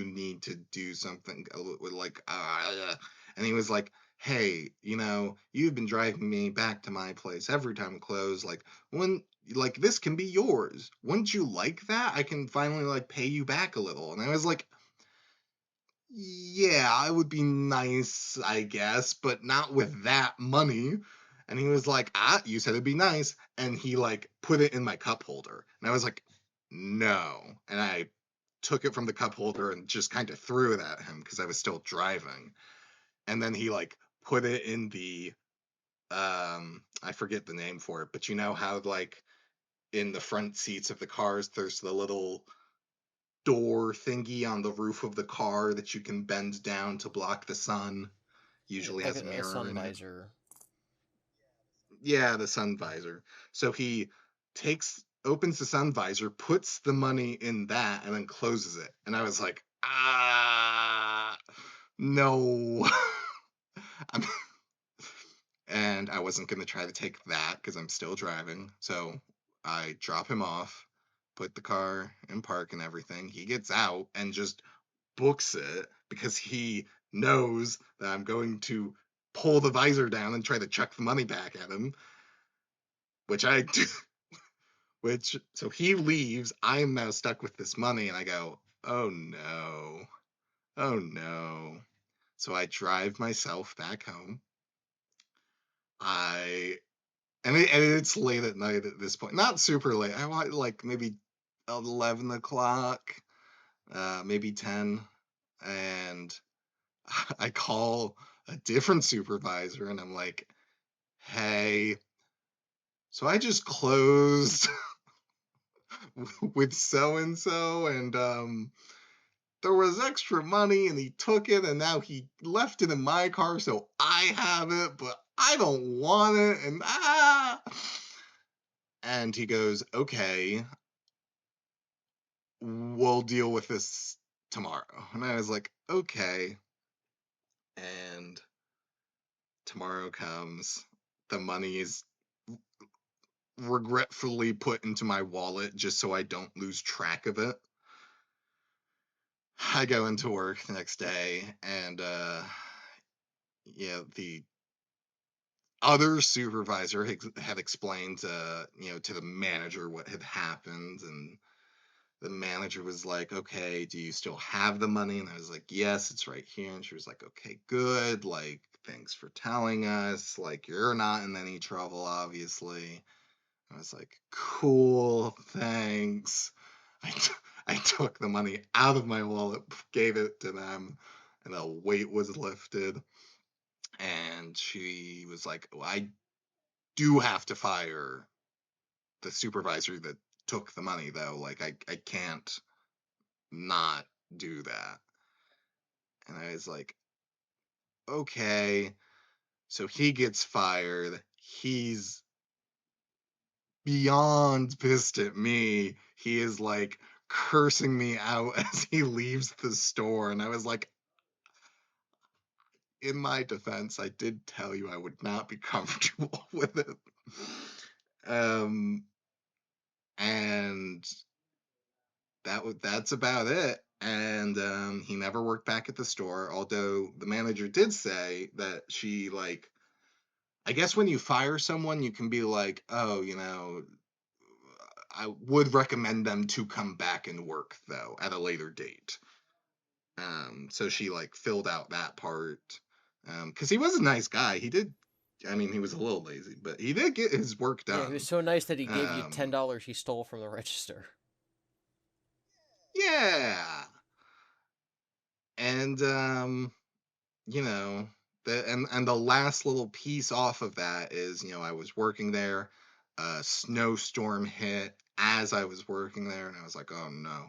need to do something with like, and he was like, hey, you've been driving me back to my place every time we close, like when, like this can be yours. Wouldn't you like that? I can finally like pay you back a little. And I was like, yeah, it would be nice, I guess, but not with that money. And he was like, you said it'd be nice. And he like put it in my cup holder. And I was like, no. And I took it from the cup holder and just kind of threw it at him because I was still driving. And then he like put it in the, I forget the name for it, but you know how like in the front seats of the cars, there's the little door thingy on the roof of the car that you can bend down to block the sun. Usually Like has a a mirror sun in it. visor. Yeah, the sun visor. So he opens the sun visor, puts the money in that, and then closes it. And I was like, no. And I wasn't going to try to take that because I'm still driving. So I drop him off, put the car in park and everything. He gets out and just books it because he knows that I'm going to pull the visor down and try to chuck the money back at him, which I do. Which, so he leaves. I am now stuck with this money, and I go, oh no, oh no. So I drive myself back home. I and it's late at night at this point. Not super late. I want like maybe 11 o'clock, maybe 10, and I call a different supervisor, and I'm like, "Hey, so I just closed with so and so, and there was extra money, and he took it, and now he left it in my car, so I have it, but I don't want it, and And he goes, okay, we'll deal with this tomorrow. And I was like, okay. And tomorrow comes. The money is regretfully put into my wallet just so I don't lose track of it. I go into work the next day, and yeah, the other supervisor had explained to the manager what had happened, and the manager was like, okay, do you still have the money? And I was like, yes, it's right here. And she was like, okay, good. Like, thanks for telling us. Like, you're not in any trouble, obviously. I was like, cool, thanks. I, t- I took the money out of my wallet, gave it to them, and the weight was lifted. And she was like, well, I do have to fire the supervisor that took the money, though. Like, I can't not do that. And I was like, okay. So he gets fired. He's beyond pissed at me. He is like cursing me out as he leaves the store. And I was like, in my defense, I did tell you I would not be comfortable with it. Um, and that's about it. And he never worked back at the store, although the manager did say that she like, I guess when you fire someone, you can be like, oh, I would recommend them to come back and work though at a later date. So she like filled out that part. Because he was a nice guy. He did. I mean, he was a little lazy, but he did get his work Yeah, he was done. so nice that he gave you Um, $10 he stole from the register. yeah, and you know, and the last little piece off of that is, I was working there. A snowstorm hit as I was working there, and I was like, oh no.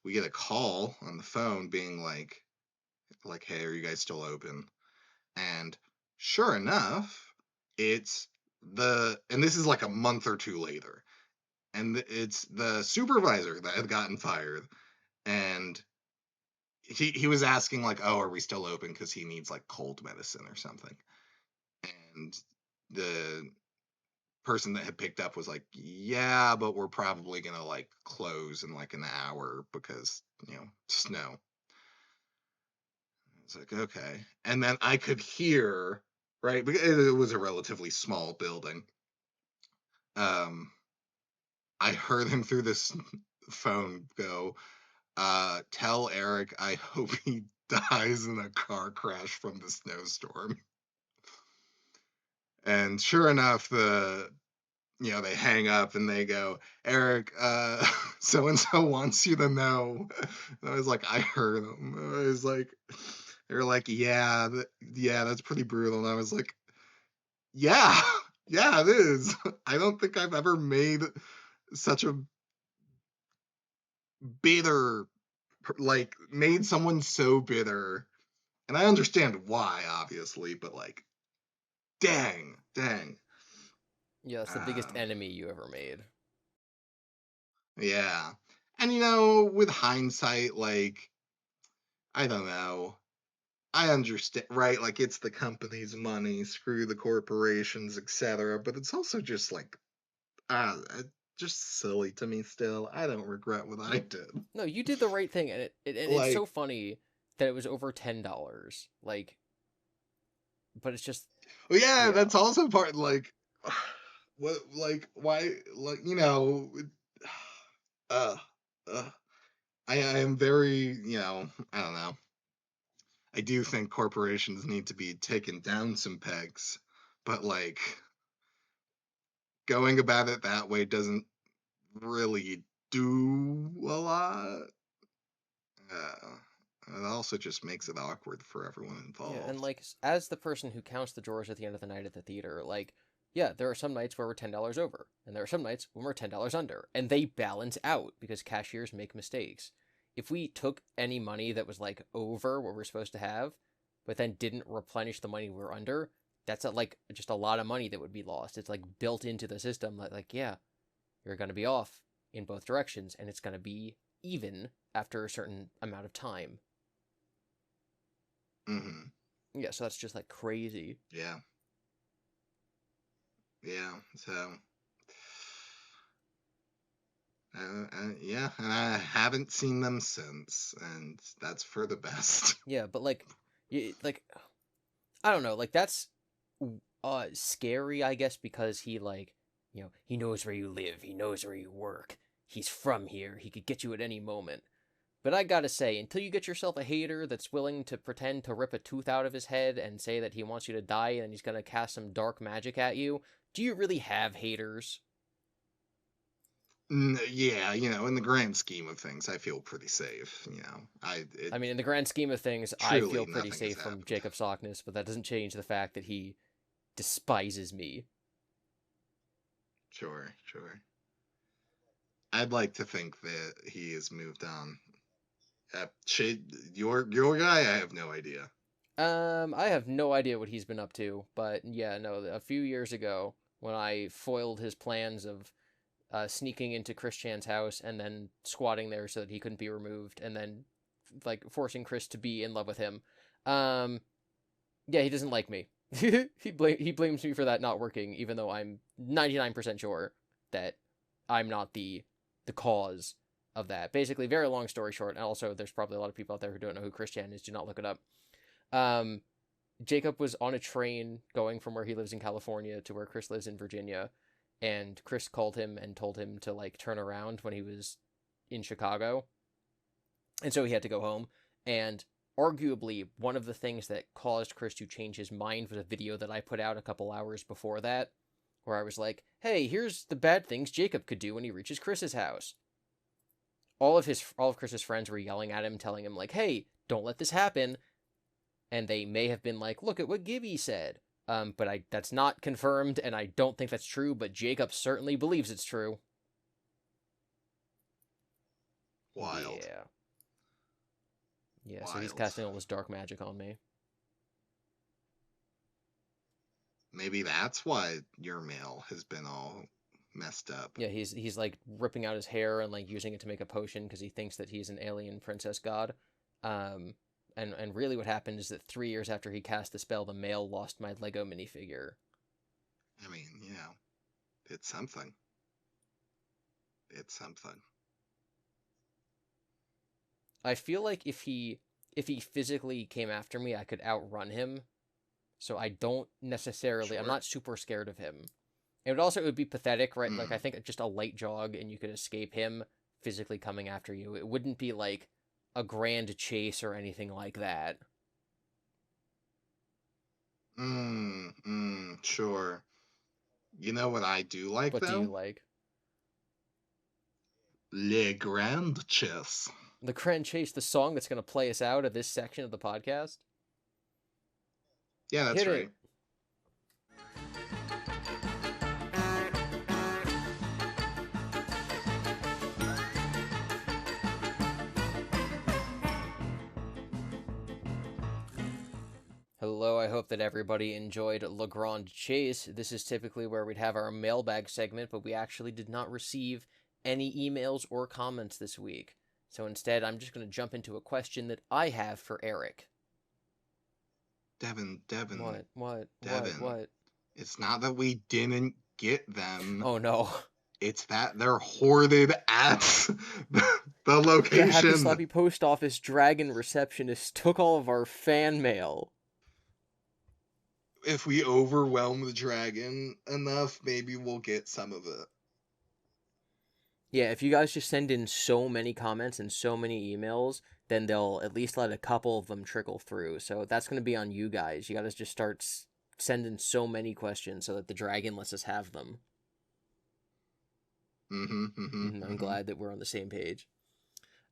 We get a call on the phone being like, hey, are you guys still open? And sure enough, it's and this is like a month or two later, and it's the supervisor that had gotten fired, and he was asking like, oh, are we still open? Because he needs like cold medicine or something. And the person that had picked up was like, yeah, but we're probably gonna like close in like an hour because, snow. It's like, okay. And then I could hear, right, because it was a relatively small building. um I heard him through this phone go, tell Eric I hope he dies in a car crash from the snowstorm. And sure enough, they hang up and they go, Eric, so and so wants you to know. And I was like, I heard them. I was like, they were like, yeah, yeah, that's pretty brutal. And I was like, yeah, yeah, it is. I don't think I've ever made such a bitter, like, made someone so bitter. And I understand why, obviously, but like, dang. Yeah, that's the biggest Um, enemy you ever made. yeah. And with hindsight, like, I don't know. I understand, right? Like, it's the company's money, screw the corporations, etc. But it's also just like, just silly to me still. I don't regret what I did. No, you did the right thing, and it's so Like, funny that it was over $10. Like, but it's just, well, yeah, yeah, that's also part, like, what, like, why, like, uh, uh, I am very, I don't know. I do think corporations need to be taken down some pegs, but like going about it that way doesn't really do a lot. Uh, it also just makes it awkward for everyone yeah, and involved. like as the person who counts the drawers at the end of the night at the theater, like, yeah, there are some nights where we're $10 over, and there are some nights when we're $10 under, and they balance out because cashiers make mistakes. If we took any money that was like over what we're supposed to have, but then didn't replenish the money we're under, that's like just a lot of money that would be lost. It's like built into the system. Like yeah, you're going to be off in both directions, and it's going to be even after a certain amount of time. Hmm. Yeah, so that's just like crazy. Yeah, yeah. So, yeah, and I haven't seen them since, and that's for the best. Yeah, but like I don't know, like that's scary, I guess, because he like, he knows where you live, he knows where you work, he's from here, he could get you at any moment. But I gotta say, until you get yourself a hater that's willing to pretend to rip a tooth out of his head and say that he wants you to die and he's gonna cast some dark magic at you, do you really have haters? Yeah, in the grand scheme of things, I feel pretty safe. I mean, in the grand scheme of things, I Truly feel pretty nothing has safe from happened. Jacob Sockness, but that doesn't change the fact that he despises me. Sure. I'd like to think that he has moved on. Your guy, I have no idea. I have no idea what he's been up to, but yeah, no, a few years ago when I foiled his plans of sneaking into Chris Chan's house and then squatting there so that he couldn't be removed, and then like forcing Chris to be in love with him. Um, yeah, he doesn't like me. He blames me for that not working, even though I'm 99% sure that I'm not the cause of that. Basically, very long story short, and also there's probably a lot of people out there who don't know who Chris Chan is. Do not look it up. Um, Jacob was on a train going from where he lives in California to where Chris lives in Virginia, and Chris called him and told him to like turn around when he was in Chicago, and so he had to go home. And arguably, one of the things that caused Chris to change his mind was a video that I put out a couple hours before that, where I was like, "Hey, here's the bad things Jacob could do when he reaches Chris's house." All of Chris's friends were yelling at him, telling him like, "Hey, don't let this happen." And they may have been like, "Look at what Gibby said." But that's not confirmed, and I don't think that's true. But Jacob certainly believes it's true. Wild, Yeah, yeah. So he's wild. casting all this dark magic on me. Maybe that's why your mail has been all messed up. Yeah, he's like ripping out his hair and like using it to make a potion because he thinks that he's an alien princess god. And really what happened is that 3 years after he cast the spell, the mail lost my Lego minifigure. I mean, it's something. It's something. I feel like if he physically came after me, I could outrun him. So I don't necessarily. I'm Sure. not super scared of him. It would be pathetic, right? Like I Mm. think just a light jog and you could escape him physically coming after you. It wouldn't be like a grand chase or anything like that. Sure. You know what I do like, What do you though? like? Le Grand Chess. The grand chase, the song that's going to play us out of this section of the podcast. Yeah, that's Hit right. it. Hello, I hope that everybody enjoyed Le Grand Chase. This is typically where we'd have our mailbag segment, but we actually did not receive any emails or comments this week. So instead, I'm just going to jump into a question that I have for Eric. Devin, Devin, Devin. What? It's not that we didn't get them. Oh no. It's that they're hoarded at the The Happy location. Sloppy Post Office Dragon receptionist took all of our fan mail. If we overwhelm the dragon enough, maybe we'll get some of it. Yeah, if you guys just send in so many comments and so many emails, then they'll at least let a couple of them trickle through. So that's going to be on you guys. You got to just start sending so many questions so that the dragon lets us have them. I'm Mm-hmm. glad that we're on the same page.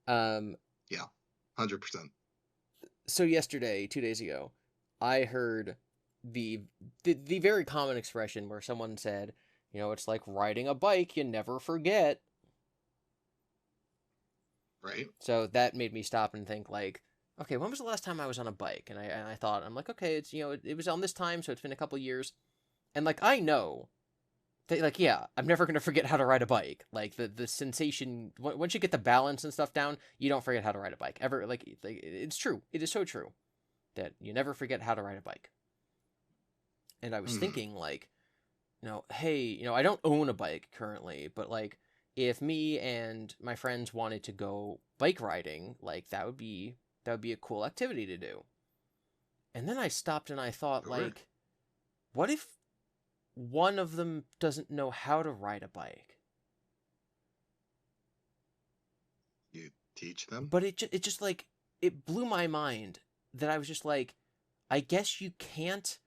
Um, Yeah, 100%. so yesterday, 2 days ago, I heard the very common expression where someone said, it's like riding a bike, you never forget. Right? So that made me stop and think, like, okay, when was the last time I was on a bike? And I thought, I'm like, okay, it's it was on this time, so it's been a couple years, and like I know that, like, yeah, I'm never gonna forget how to ride a bike. Like the sensation once you get the balance and stuff down, you don't forget how to ride a bike ever. Like it's true, it is so true that you never forget how to ride a bike. And I was Mm, thinking, like, hey, I don't own a bike currently, but like if me and my friends wanted to go bike riding, like that would be a cool activity to do. And then I stopped and I thought, sure. like, what if one of them doesn't know how to ride a bike? You teach them? But it just like it blew my mind that I was just like, I guess you can't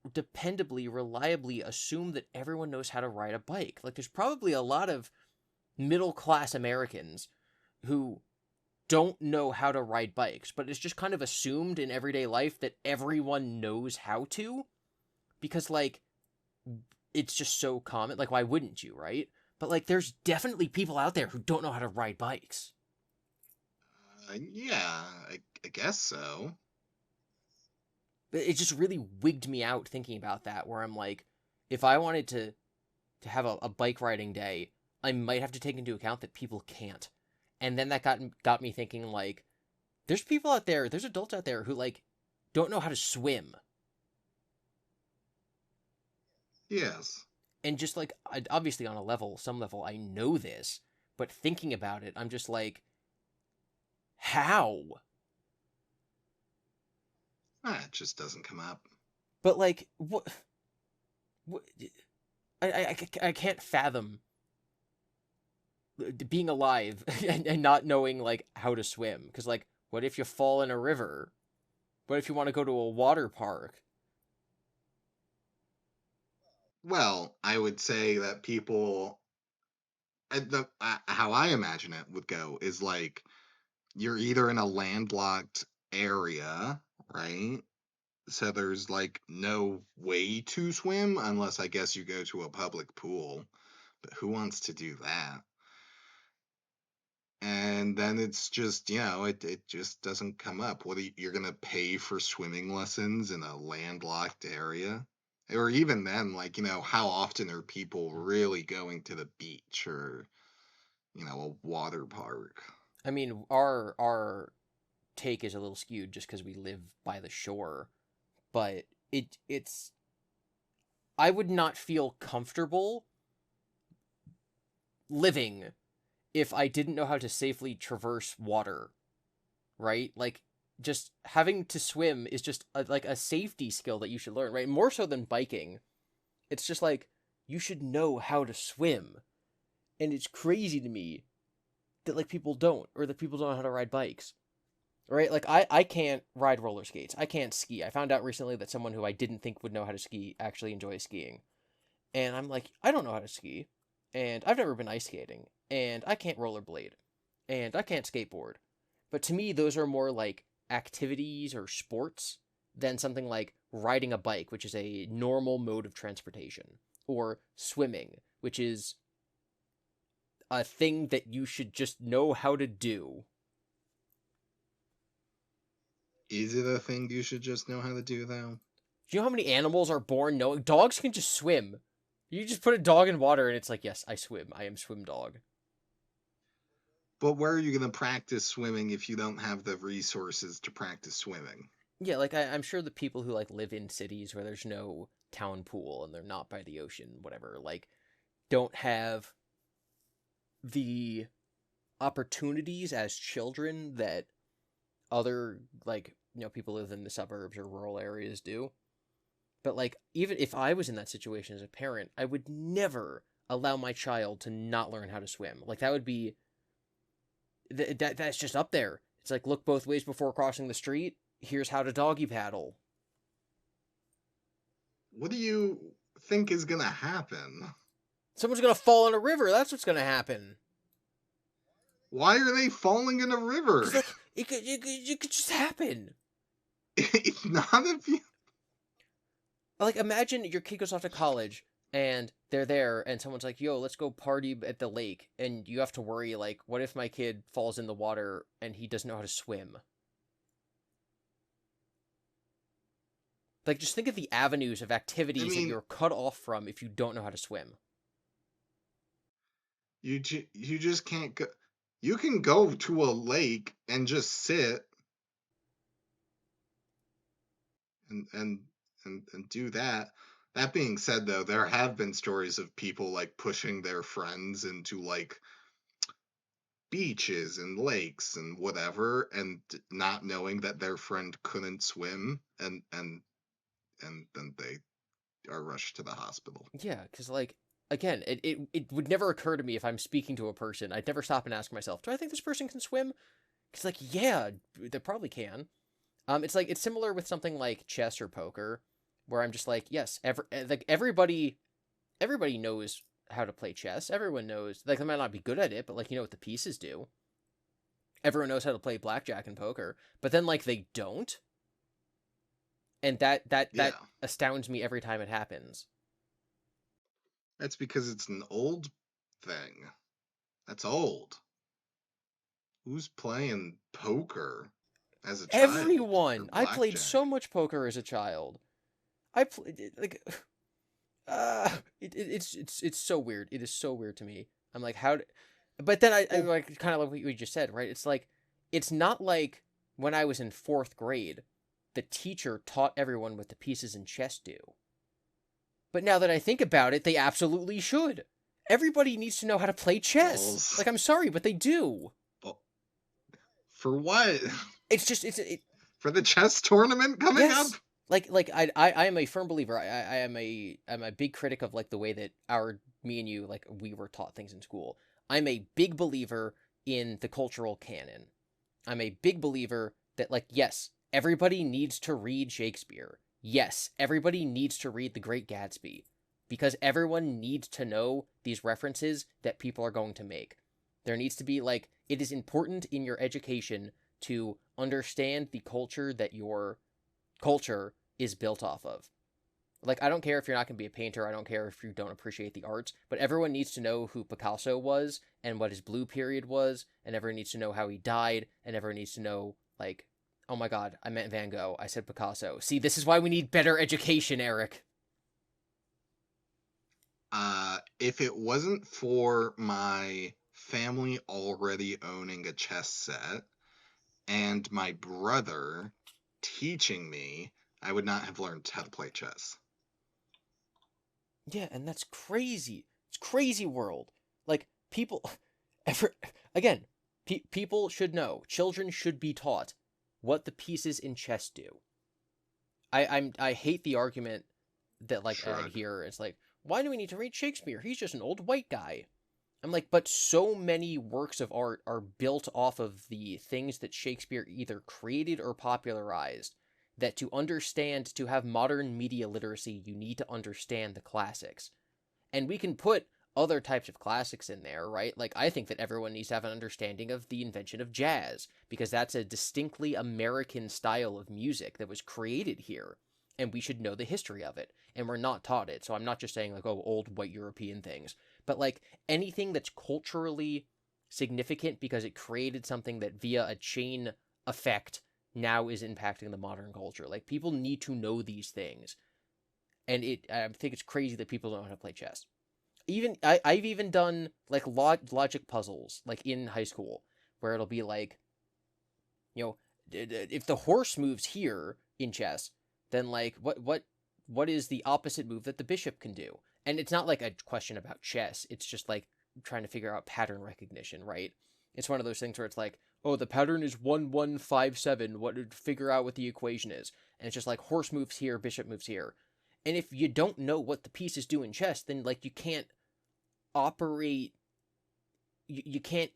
dependably, reliably assume that everyone knows how to ride a bike. Like there's probably a lot of middle class Americans who don't know how to ride bikes, but it's just kind of assumed in everyday life that everyone knows how to because like it's just so common. Like why wouldn't you, right? But like there's definitely people out there who don't know how to ride bikes. Yeah, I guess so. It just really wigged me out thinking about that where I'm like if I wanted to have a bike riding day, I might have to take into account that people can't. And then that got me thinking like there's people out there, there's adults out there who like don't know how to swim. Yes. And just like obviously on some level I know this, but thinking about it, I'm just like how? It just doesn't come up. But like what I can't fathom being alive and not knowing like how to swim because like what if you fall in a river? What if you want to go to a water park? Well, I would say that people, how I imagine it would go is like you're either in a landlocked area, right? So there's like no way to swim unless I guess you go to a public pool. But who wants to do that? And then it's just, it just doesn't come up. Whether you're going to pay for swimming lessons in a landlocked area, or even then, like, how often are people really going to the beach or, a water park? I mean, our take is a little skewed just because we live by the shore, but it's I would not feel comfortable living if I didn't know how to safely traverse water, right? Like, just having to swim is just like a safety skill that you should learn, right? More so than biking. It's just like you should know how to swim. And it's crazy to me that like people don't, or that people don't know how to ride bikes. Right? Like I can't ride roller skates. I can't ski. I found out recently that someone who I didn't think would know how to ski actually enjoys skiing. And I'm like, I don't know how to ski. And I've never been ice skating. And I can't rollerblade. And I can't skateboard. But to me, those are more like activities or sports than something like riding a bike, which is a normal mode of transportation, or swimming, which is a thing that you should just know how to do. Is it a thing you should just know how to do, though? Do you know how many animals are born knowing dogs can just swim? You just put a dog in water and it's like, yes, I swim. I am swim dog. But where are you going to practice swimming if you don't have the resources to practice swimming? Yeah, like I'm sure the people who like live in cities where there's no town pool and they're not by the ocean, whatever, like don't have the opportunities as children that other like people who live in the suburbs or rural areas do. But like even if I was in that situation as a parent, I would never allow my child to not learn how to swim. Like that would be that's just up there. It's like look both ways before crossing the street. Here's how to doggy paddle. What do you think is going to happen? Someone's gonna fall in a river. That's what's gonna happen. Why are they falling in a river? Cause like it could just happen. It's not if you. Like imagine your kid goes off to college and they're there and someone's like, "Yo, let's go party at the lake," and you have to worry like, what if my kid falls in the water and he doesn't know how to swim? Like just think of the avenues of I activities that mean, you're cut off from if you don't know how to swim. you just can't go. You can go to a lake and just sit and and and do that. That being said, though, there have been stories of people like pushing their friends into like beaches and lakes and whatever, and not knowing that their friend couldn't swim, and then they are rushed to the hospital. Yeah, because like again, it would never occur to me if I'm speaking to a person. I'd never stop and ask myself, do I think this person can swim? Because like yeah, they probably can. It's like it's similar with something like chess or poker, where I'm just like, yes, like everybody knows how to play chess. Everyone knows, like they might not be good at it, but like you know what the pieces do. Everyone knows how to play blackjack and poker, but then like they don't, and that Yeah, astounds me every time it happens. that's because it's an old thing. That's old. Who's playing poker as a child or Everyone, I played so blackjack? much poker as a child. I played like, it's so weird. It is so weird to me. I'm like, how? But then I Well, like kind of like what you just said, right? It's like, it's not like when I was in fourth grade, the teacher taught everyone what the pieces in chess do. But now that I think about it, they absolutely should. Everybody needs to know how to play chess. balls. Like, I'm sorry, but they do. Well, for what? It's just it. For the chess tournament coming up? Yes, like I am a firm believer. I'm a big critic of like the way that our me and you like we were taught things in school. I'm a big believer in the cultural canon. I'm a big believer that like yes, everybody needs to read Shakespeare. Yes, everybody needs to read The Great Gatsby because everyone needs to know these references that people are going to make. There needs to be like it is important in your education to understand the culture that your culture is built off of. Like, I don't care if you're not going to be a painter. I don't care if you don't appreciate the arts, but everyone needs to know who Picasso was and what his blue period was, and everyone needs to know how he died, and everyone needs to know, like, oh my god, I meant Van Gogh. I said Picasso. See, this is why we need better education, Eric. If it wasn't for my family already owning a chess set and my brother teaching me, I would not have learned how to play chess. Yeah, and that's crazy. It's crazy world. Like people, ever again, people should know. Children should be taught what the pieces in chess do. I hate the argument that like I'd Shrug. hear. It's like, why do we need to read Shakespeare? He's just an old white guy. I'm like, but so many works of art are built off of the things that Shakespeare either created or popularized. That to have modern media literacy, you need to understand the classics. And we can put other types of classics in there, right? Like, I think that everyone needs to have an understanding of the invention of jazz, because that's a distinctly American style of music that was created here. And we should know the history of it. And we're not taught it. So I'm not just saying, like, oh, old white European things, but like anything that's culturally significant because it created something that via a chain effect now is impacting the modern culture. Like, people need to know these things. And I think it's crazy that people don't know how to play chess. I've even done like logic puzzles like in high school where it'll be like, you know, if the horse moves here in chess, then like what is the opposite move that the bishop can do? And it's not like a question about chess. It's just like trying to figure out pattern recognition, right? It's one of those things where it's like, oh, the pattern is 1157. What figure out what the equation is? And it's just like horse moves here, bishop moves here. And if you don't know what the pieces do in chess, then like you can't operate you can't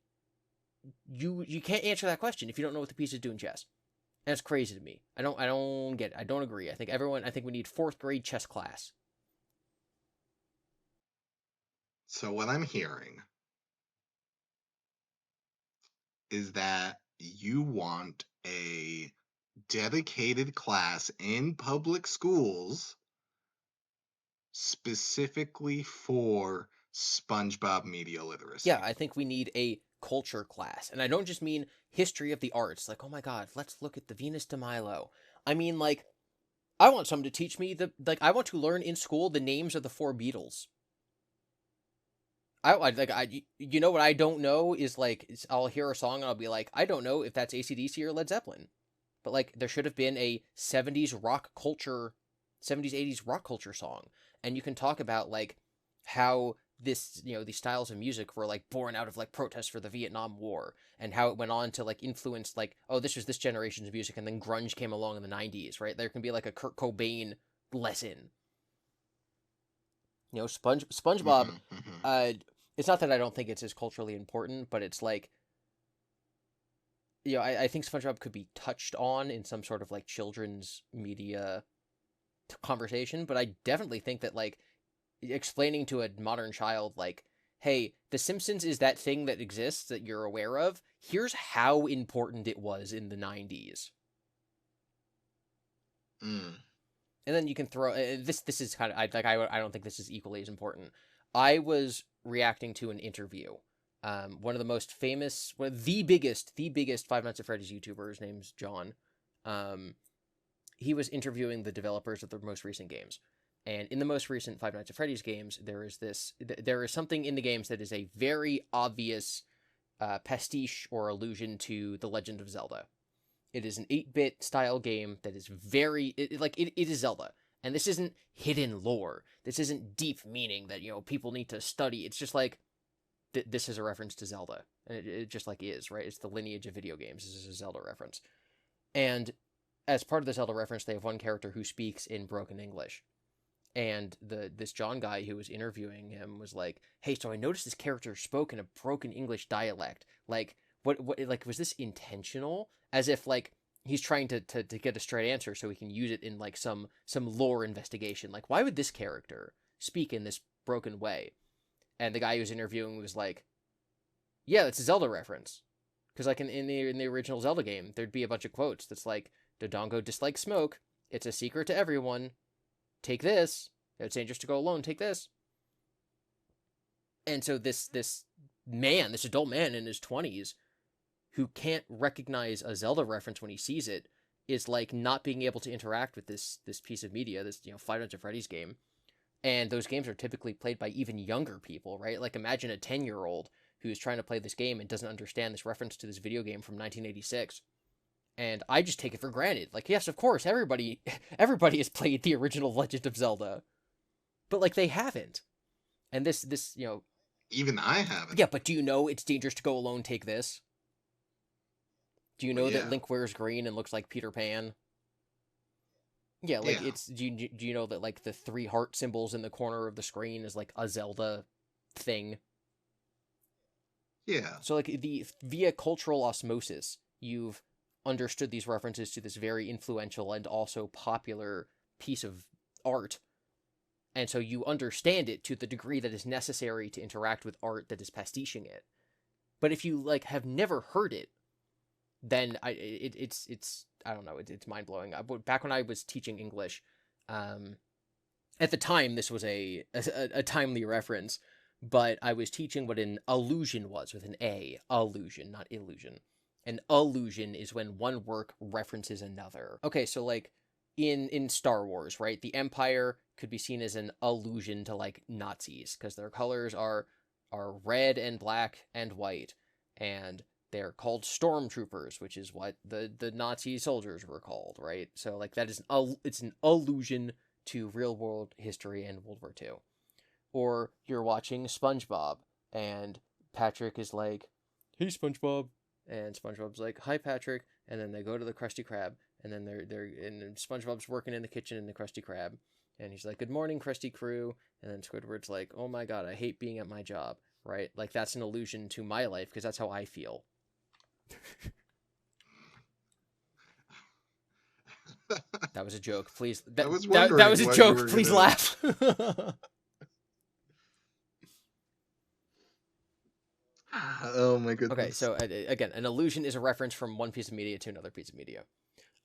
you can't answer that question if you don't know what the pieces do in chess. And it's crazy to me. I don't get it. I don't agree. I think we need fourth grade chess class. So what I'm hearing is that you want a dedicated class in public schools specifically for SpongeBob media Yeah, literacy. I think we need a culture class. And I don't just mean history of the arts, like, oh my god, let's look at the Venus de Milo. I mean like I want someone to teach me I want to learn in school the names of the four Beatles. You know what I don't know is like I'll hear a song and I'll be like, I don't know if that's AC/DC or Led Zeppelin. But like there should have been a 70s rock culture 70s 80s rock culture song, and you can talk about like how this, these styles of music were like born out of like protests for the Vietnam War, and how it went on to like influence like, oh, this was this generation's music, and then grunge came along in the 90s, right? There can be like a Kurt Cobain lesson. SpongeBob, Mm-hmm, mm-hmm. uh it's not that I don't think it's as culturally important, but it's like, I think SpongeBob could be touched on in some sort of like children's media conversation, but I definitely think that like explaining to a modern child like, hey, The Simpsons is that thing that exists that you're aware of. Here's how important it was in the 90s. Mm. And then you can throw this is kind of I don't think this is equally as important. I was reacting to an interview. One of the most famous, one of the biggest Five Nights at Freddy's YouTuber, his name's John. Um, he was interviewing the developers of the most recent games. And in the most recent Five Nights at Freddy's games, there is something in the games that is a very obvious pastiche or allusion to The Legend of Zelda. It is an 8-bit style game that is it is Zelda. And this isn't hidden lore. This isn't deep meaning that, people need to study. It's just like, this is a reference to Zelda. And it just like is, right? It's the lineage of video games. This is a Zelda reference. And as part of the Zelda reference, they have one character who speaks in broken English. And this John guy who was interviewing him was like, "Hey, so I noticed this character spoke in a broken English dialect. Like, what like was this intentional? As if like he's trying to get a straight answer so he can use it in like some lore investigation. Like, why would this character speak in this broken way?" And the guy who was interviewing was like, "Yeah, it's a Zelda reference." Because like in the original Zelda game, there'd be a bunch of quotes that's like, "Dodongo dislikes smoke. It's a secret to everyone. Take this. It's dangerous to go alone. Take this." And so this adult man in his 20s, who can't recognize a Zelda reference when he sees it, is like not being able to interact with this piece of media, this Five Nights at Freddy's game. And those games are typically played by even younger people, right? Like imagine a 10-year-old who's trying to play this game and doesn't understand this reference to this video game from 1986. And I just take it for granted. Like, yes, of course, everybody everybody has played the original Legend of Zelda. But like they haven't. And this, Even I haven't. yeah, but do you know it's dangerous to go alone, take this? Do you Well, know that yeah. Link wears green and looks like Peter Pan? Yeah, like Yeah. it's do you know that like the three heart symbols in the corner of the screen is like a Zelda thing? Yeah. So like the via cultural osmosis, you've understood these references to this very influential and also popular piece of art. And so you understand it to the degree that is necessary to interact with art that is pastiching it. But if you like have never heard it, then it's I don't know, it's mind blowing. Back when I was teaching English, um, at the time this was a timely reference, but I was teaching what an allusion was with an A, allusion, not illusion. An allusion is when one work references another. Okay, so like in Star Wars, right? The Empire could be seen as an allusion to like Nazis because their colors are red and black and white, and they're called stormtroopers, which is what the Nazi soldiers were called, right? So like that is it's an allusion to real world history and World War II. Or you're watching SpongeBob and Patrick is like, "Hey SpongeBob," and SpongeBob's like, "Hi Patrick," and then they go to the Krusty Krab, and then and SpongeBob's working in the kitchen in the Krusty Krab, and he's like, "Good morning, Krusty Crew," and then Squidward's like, "Oh my god, I hate being at my job," right? Like that's an allusion to my life because that's how I feel. That was a joke. Please, I was that was wondering a what you joke. were Please gonna. laugh. Oh my Okay, goodness. so again, an allusion is a reference from one piece of media to another piece of media.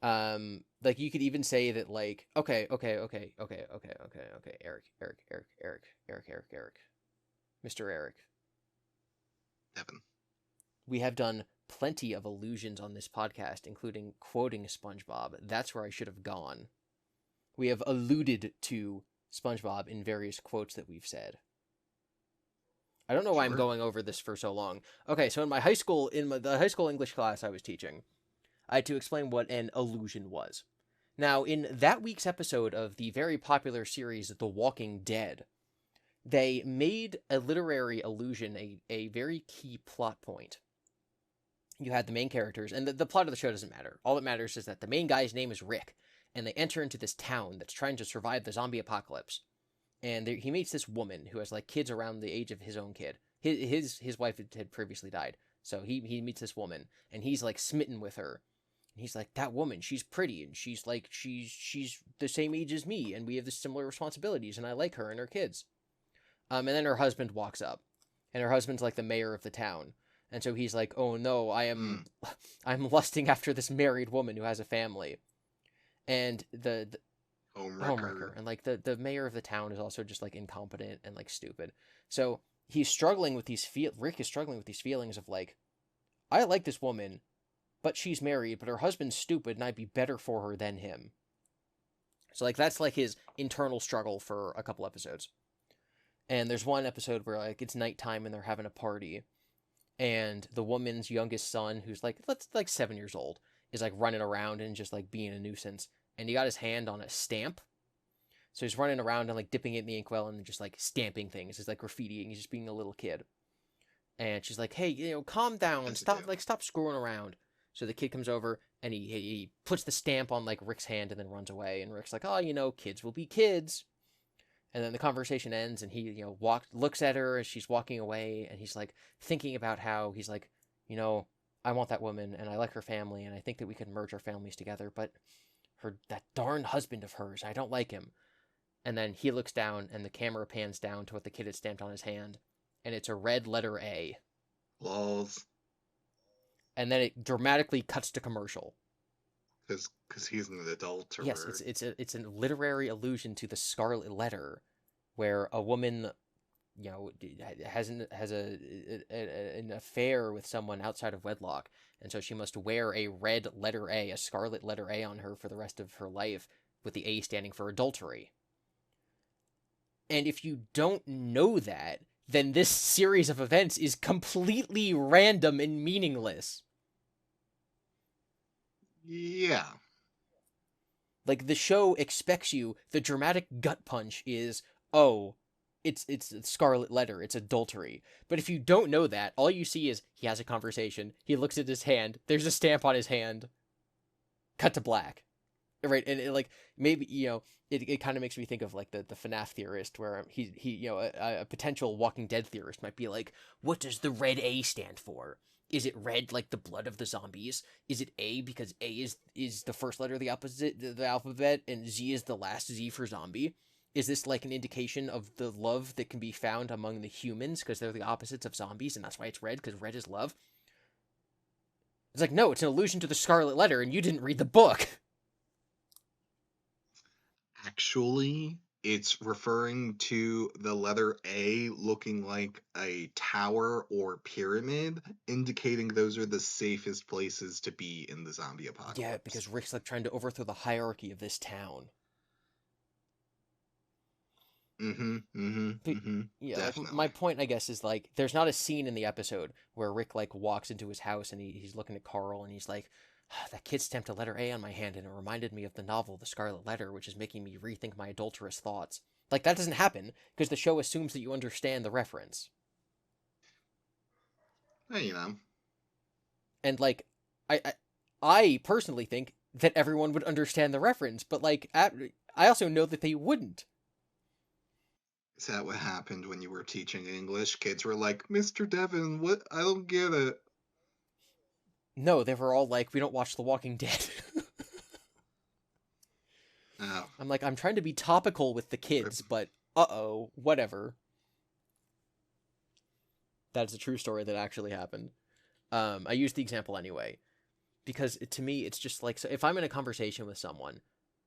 Like you could even say that, like, okay, Eric, Mr. Eric. Devin. We have done plenty of allusions on this podcast, including quoting SpongeBob. That's where I should have gone. We have alluded to SpongeBob in various quotes that we've said. I don't know why I'm Sure. going over this for so long. Okay, so in my high school, the high school English class I was teaching, I had to explain what an allusion was. Now, in that week's episode of the very popular series The Walking Dead, they made a literary allusion a very key plot point. You had the main characters, and the plot of the show doesn't matter. All that matters is that the main guy's name is Rick, and they enter into this town that's trying to survive the zombie apocalypse. And he meets this woman who has like kids around the age of his own kid. His wife had previously died, so he meets this woman, and he's like smitten with her. And he's like, that woman, she's pretty, and she's like she's the same age as me, and we have the similar responsibilities, and I like her and her kids. And then her husband walks up, and her husband's like the mayor of the town. And so he's like, "Oh no, Hmm. I'm lusting after this married woman who has a family." And the Homewrecker. homewrecker, and like the mayor of the town is also just like incompetent and like stupid. So he's struggling with Rick is struggling with these feelings of like, I like this woman, but she's married, but her husband's stupid, and I'd be better for her than him. So like that's like his internal struggle for a couple episodes. And there's one episode where like it's nighttime and they're having a party, and the woman's youngest son, who's like let's like 7 years old, is like running around and just like being a nuisance. And he got his hand on a stamp, so he's running around and like dipping it in the inkwell and just like stamping things. He's like graffitiing. He's just being a little kid. And she's like, "Hey, calm down. As you do. Stop screwing around." So the kid comes over and he puts the stamp on like Rick's hand and then runs away. And Rick's like, "Oh, kids will be kids." And then the conversation ends, and he looks at her as she's walking away, and he's like thinking about how he's like, I want that woman, and I like her family, and I think that we could merge our families together, but that darn husband of hers, I don't like him. And then he looks down, and the camera pans down to what the kid had stamped on his hand, and it's a red letter A. Lols. And then it dramatically cuts to commercial. Because he's an Yes, adulterer. it's a literary allusion to the Scarlet Letter, where a woman, has an affair with someone outside of wedlock, and so she must wear a red letter A, a scarlet letter A on her for the rest of her life, with the A standing for adultery. And if you don't know that, then this series of events is completely random and meaningless. Yeah. Like, the show expects you, the dramatic gut punch is, oh, it's Scarlet Letter, it's adultery. But if you don't know that, all you see is he has a conversation, he looks at his hand, there's a stamp on his hand, cut to black. Right, and like, maybe, it kind of makes me think of like the FNAF theorist, where he a potential Walking Dead theorist might be like, what does the red A stand for? Is it red like the blood of the zombies? Is it A because A is the first letter of the alphabet, and Z is the last Z for zombie? Is this like an indication of the love that can be found among the humans because they're the opposites of zombies, and that's why it's red, because red is love? It's like, no, it's an allusion to the Scarlet Letter, and you didn't read the book. Actually, it's referring to the letter A looking like a tower or pyramid, indicating those are the safest places to be in the zombie Yeah, apocalypse. because Rick's like trying to overthrow the hierarchy of this town. But yeah, like, my Definitely. point, I guess, is like, there's not a scene in the episode where Rick like walks into his house and he's looking at Carl and he's like, that kid stamped a letter A on my hand and it reminded me of the novel The Scarlet Letter, which is making me rethink my adulterous thoughts. Like, that doesn't happen because the show assumes that you understand the reference. Hey, you know, And like, I I, I personally think that everyone would understand the reference, but like, I also know that they wouldn't. is that what happened when you were teaching English? Kids were like, Mr. Devon, what? I don't get it. No, they were all like, we don't watch The Walking Dead. Oh, I'm like, I'm trying to be topical with the rip. kids, but uh-oh, whatever. That's a true story that actually happened. I use the example anyway because to me it's just like, so if I'm in a conversation with someone,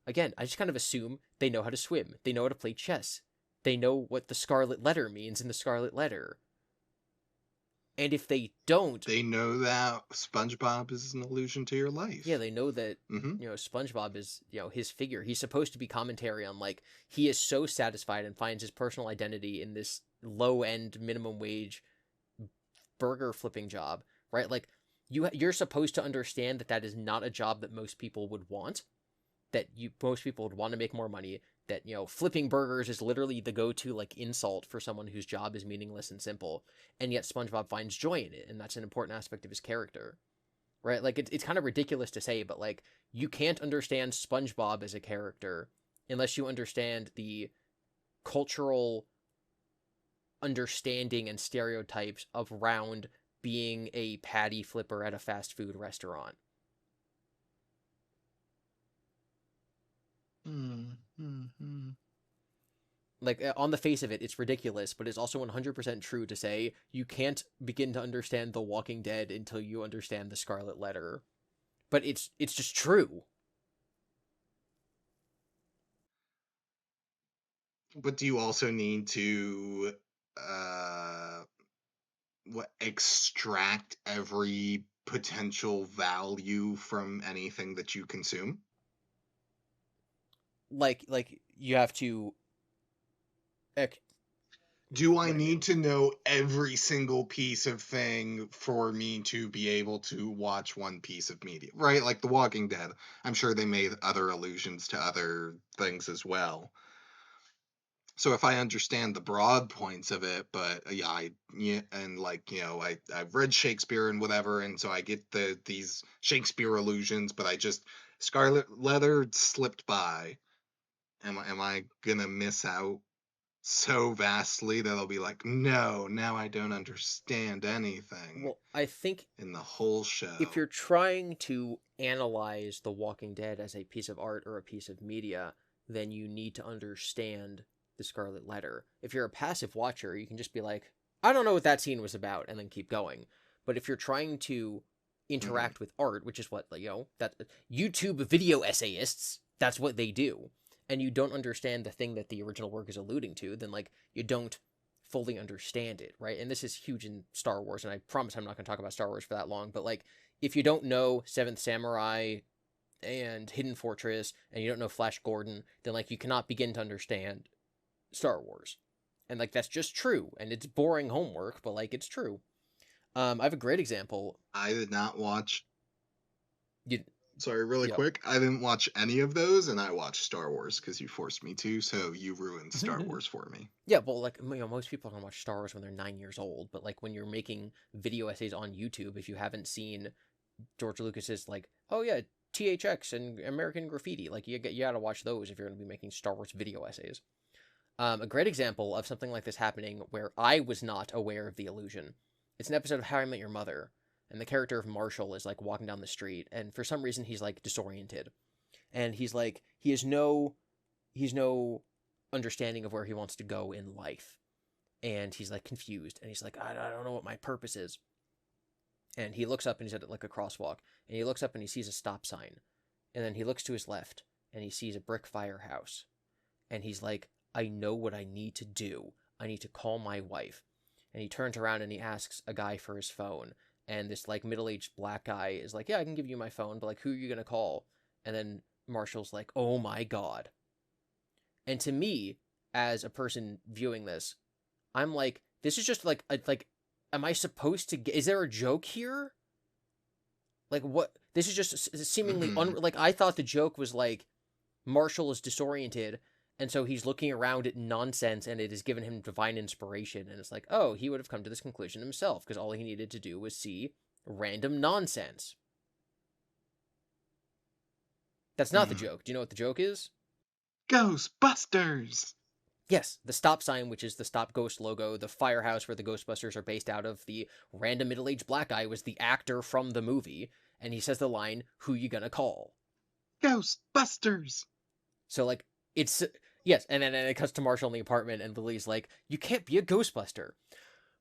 again, I just kind of assume they know how to swim, they know how to play chess, they know what the Scarlet Letter means in the Scarlet Letter, and if they don't, They know that SpongeBob is an allusion to your yeah, life. they know that, Mm-hmm. SpongeBob is, his figure. He's supposed to be commentary on like, he is so satisfied and finds his personal identity in this low end minimum wage burger flipping job, right? Like, you're supposed to understand that that is not a job that most people would want. That most people would want to make more money. That, flipping burgers is literally the go-to like insult for someone whose job is meaningless and simple. And yet SpongeBob finds joy in it, and that's an important aspect of his character, right? Like, it's kind of ridiculous to say, but like, you can't understand SpongeBob as a character unless you understand the cultural understanding and stereotypes around being a patty flipper at a fast food restaurant. Mm-hmm. Like, on the face of it, it's ridiculous, but it's also 100% true to say you can't begin to understand The Walking Dead until you understand the Scarlet Letter. But it's just true. But do you also need to uh what extract every potential value from anything that you consume? Like you have to. Do What I do you mean? need to know every single piece of thing for me to be able to watch one piece of media? Right? Like The Walking Dead. I'm sure they made other allusions to other things as well. So if I understand the broad points of it, but yeah, and like I've read Shakespeare and whatever, and so I get these Shakespeare allusions, but I just Scarlet Leather slipped by. Am I gonna miss out so vastly that I'll be like, no, now I don't understand anything Well, I think in the whole if show. you're trying to analyze The Walking Dead as a piece of art or a piece of media, then you need to understand the Scarlet Letter. If you're a passive watcher, you can just be like, I don't know what that scene was about, and then keep going. But if you're trying to Hmm. interact with art, which is what, that YouTube video essayists, that's what they do, and you don't understand the thing that the original work is alluding to, then like, you don't fully understand it, right? And this is huge in Star Wars, and I promise I'm not going to talk about Star Wars for that long, but like, if you don't know Seventh Samurai and Hidden Fortress, and you don't know Flash Gordon, then like, you cannot begin to understand Star Wars. And like, that's just true, and it's boring homework, but like, it's true. I have a great example. I did not watch. You Sorry, really Yep. quick. I didn't watch any of those, and I watched Star Wars because you forced me to. So you ruined Star Wars for me. Yeah, well, like, most people are gonna watch Star Wars when they're 9 years old, but like when you're making video essays on YouTube, if you haven't seen George Lucas's like, oh yeah, THX and American Graffiti, like you gotta watch those if you're gonna be making Star Wars video essays. A great example of something like this happening where I was not aware of the illusion. It's an episode of How I Met Your Mother, and the character of Marshall is like walking down the street, and for some reason he's like disoriented, and he's like he's no understanding of where he wants to go in life, and he's like confused, and he's like I don't know what my purpose is, and he looks up and he's at like a crosswalk, and he looks up and he sees a stop sign, and then he looks to his left and he sees a brick firehouse, and he's like, I know what I need to do. I need to call my wife. And he turns around and he asks a guy for his phone. And this like middle-aged black guy is like, yeah, I can give you my phone, but like, who are you gonna call? And then Marshall's like, oh my god. And to me, as a person viewing this, I'm like, this is just like, am I supposed to get? Is there a joke here? Like what? This is just seemingly Hmm. like I thought the joke was like Marshall is disoriented, and so he's looking around at nonsense, and it has given him divine inspiration. And it's like, oh, he would have come to this conclusion himself because all he needed to do was see random nonsense. That's not the Hmm. joke. Do you know what the joke is? Ghostbusters. Yes, the stop sign, which is the Stop Ghost logo, the firehouse where the Ghostbusters are based out of, the random middle aged black guy was the actor from the movie, and he says the line, who you gonna call? Ghostbusters. So, like, it's. Yes, and then it cuts to Marshall in the apartment, and Lily's like, you can't be a Ghostbuster.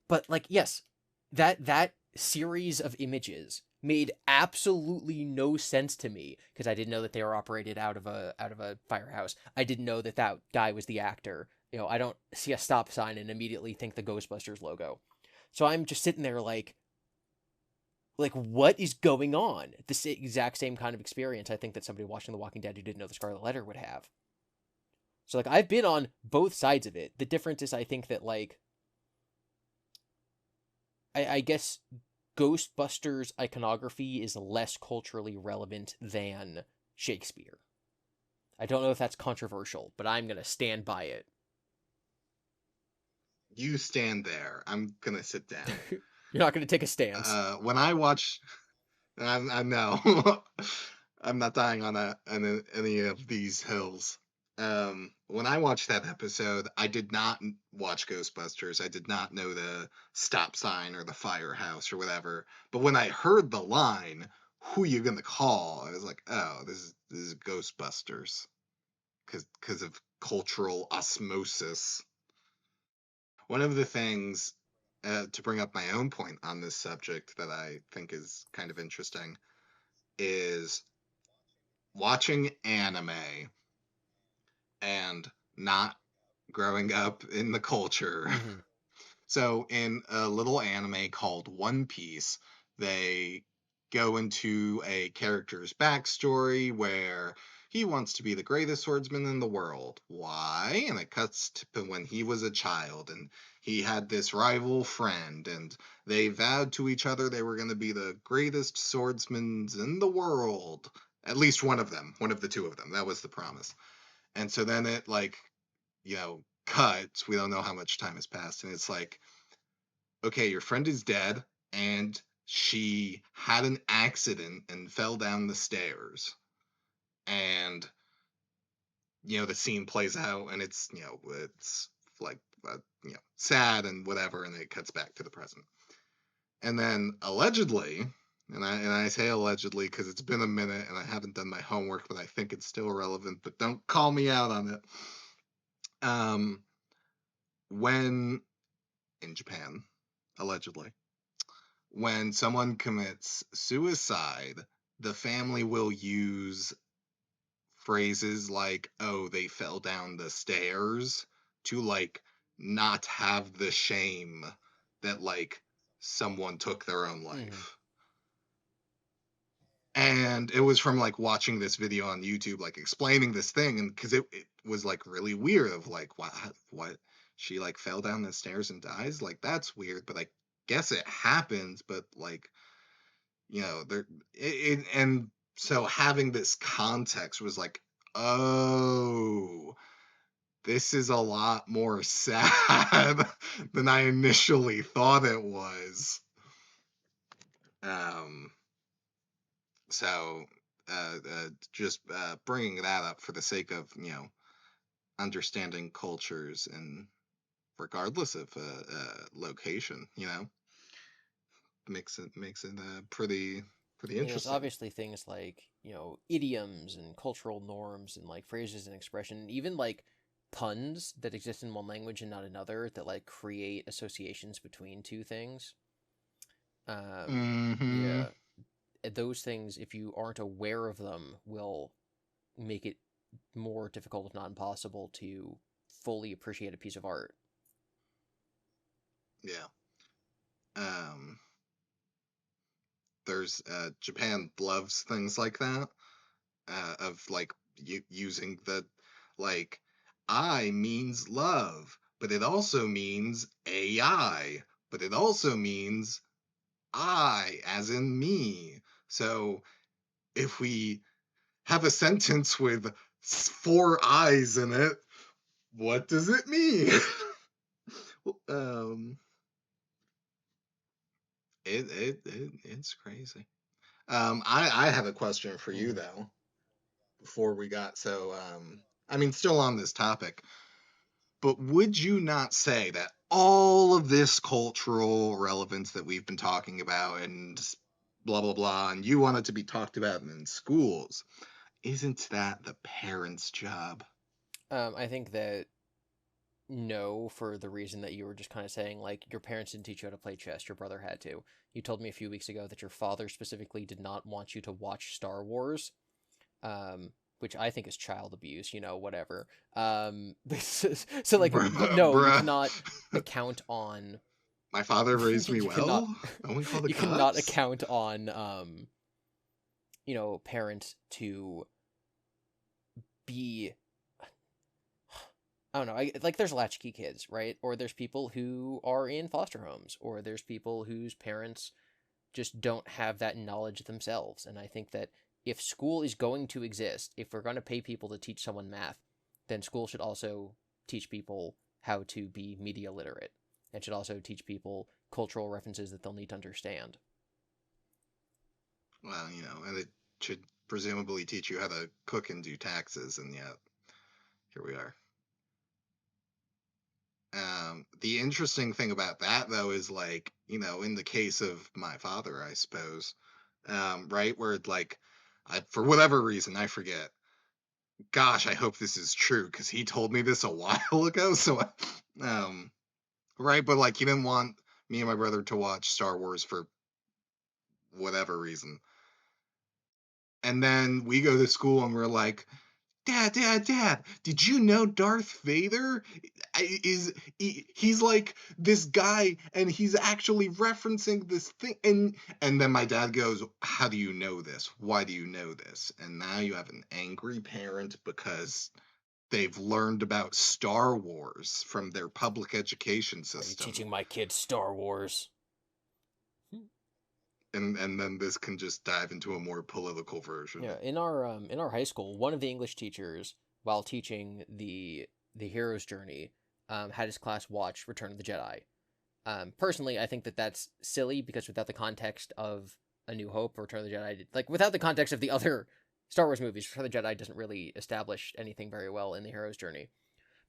But, like, yes, that series of images made absolutely no sense to me because I didn't know that they were operated out of a firehouse. I didn't know that that guy was the actor. I don't see a stop sign and immediately think the Ghostbusters logo. So I'm just sitting there like what is going on? This exact same kind of experience I think that somebody watching The Walking Dead who didn't know the Scarlet Letter would have. So like I've been on both sides of it. The difference is I think that like I guess Ghostbusters iconography is less culturally relevant than Shakespeare. I don't know if that's controversial, but I'm gonna stand by it. You stand there. I'm gonna sit down. You're not gonna take a stance. When I watch, I know I'm not dying on any of these hills. When I watched that episode, I did not watch Ghostbusters. I did not know the stop sign or the firehouse or whatever. But when I heard the line, "Who you gonna call?" I was like, "Oh, this is Ghostbusters," because of cultural osmosis. One of the things to bring up my own point on this subject that I think is kind of interesting is watching anime and not growing up in the culture. Mm-hmm. So, in a little anime called One Piece, they go into a character's backstory where he wants to be the greatest swordsman in the world. Why? And it cuts to when he was a child and he had this rival friend, and they vowed to each other they were going to be the greatest swordsmen in the world. At least one of them, one of the two of them. That was the promise. And so then it, like, cuts. We don't know how much time has passed. And it's like, okay, your friend is dead, and she had an accident and fell down the stairs. And the scene plays out, and it's like sad and whatever, and it cuts back to the present. And then allegedly, and I say allegedly because it's been a minute and I haven't done my homework, but I think it's still relevant. But don't call me out on it. Um, when in Japan, allegedly, when someone commits suicide, the family will use phrases like, oh, they fell down the stairs to like not have the shame that like someone took their own Mm-hmm. life. And it was from like watching this video on YouTube, like explaining this thing, and because it was like really weird of like what she like fell down the stairs and dies, like that's weird, but I guess it happens, but like there and So having this context was like, oh, this is a lot more sad than I initially thought it was. Um, so just bringing that up for the sake of understanding cultures and regardless of location, makes it pretty And there's interesting. obviously things like, idioms and cultural norms and like phrases and expression, and even like puns that exist in one language and not another that like create associations between two things. Hmm. Yeah, those things, if you aren't aware of them, will make it more difficult, if not impossible, to fully appreciate a piece of art. Yeah. Um, there's Japan loves things like that, of like using the like I means love, but it also means AI, but it also means I as in me. So if we have a sentence with four I's in it, what does it mean? um, it's crazy. I have a question for you Mm. though. Before we got I mean, still on this topic, but would you not say that all of this cultural relevance that we've been talking about and blah blah blah, and you want it to be talked about in schools, isn't that the parents' job? I think that no, for the reason that you were just kind of saying, like, your parents didn't teach you how to play chess, your brother had to. You told me a few weeks ago that your father specifically did not want you to watch Star Wars, which I think is child abuse, whatever. So like, Bruh, no, you bruh. cannot account on, My father raised me you cannot, well. No one called the you cannot cops. account on, parents to be, I don't know. Like there's latchkey kids, right? Or there's people who are in foster homes, or there's people whose parents just don't have that knowledge themselves. And I think that if school is going to exist, if we're going to pay people to teach someone math, then school should also teach people how to be media literate, and should also teach people cultural references that they'll need to understand. Well, and it should presumably teach you how to cook and do taxes, and yet here we are. The interesting thing about that, though, is like, in the case of my father, I suppose, right, where like, for whatever reason, I forget. Gosh, I hope this is true because he told me this a while ago. So, right, but like, he didn't want me and my brother to watch Star Wars for whatever reason. And then we go to school and we're like, Dad, did you know Darth Vader is he's like this guy and he's actually referencing this thing, and then my dad goes, how do you know this? Why do you know this? And now you have an angry parent because they've learned about Star Wars from their public education Why are you system. teaching my kids Star Wars? And then this can just dive into a more political version. Yeah, in our high school, one of the English teachers, while teaching the hero's journey, had his class watch Return of the Jedi. Personally, I think that that's silly because without the context of A New Hope or Return of the Jedi, like without the context of the other Star Wars movies, Return of the Jedi doesn't really establish anything very well in the hero's journey.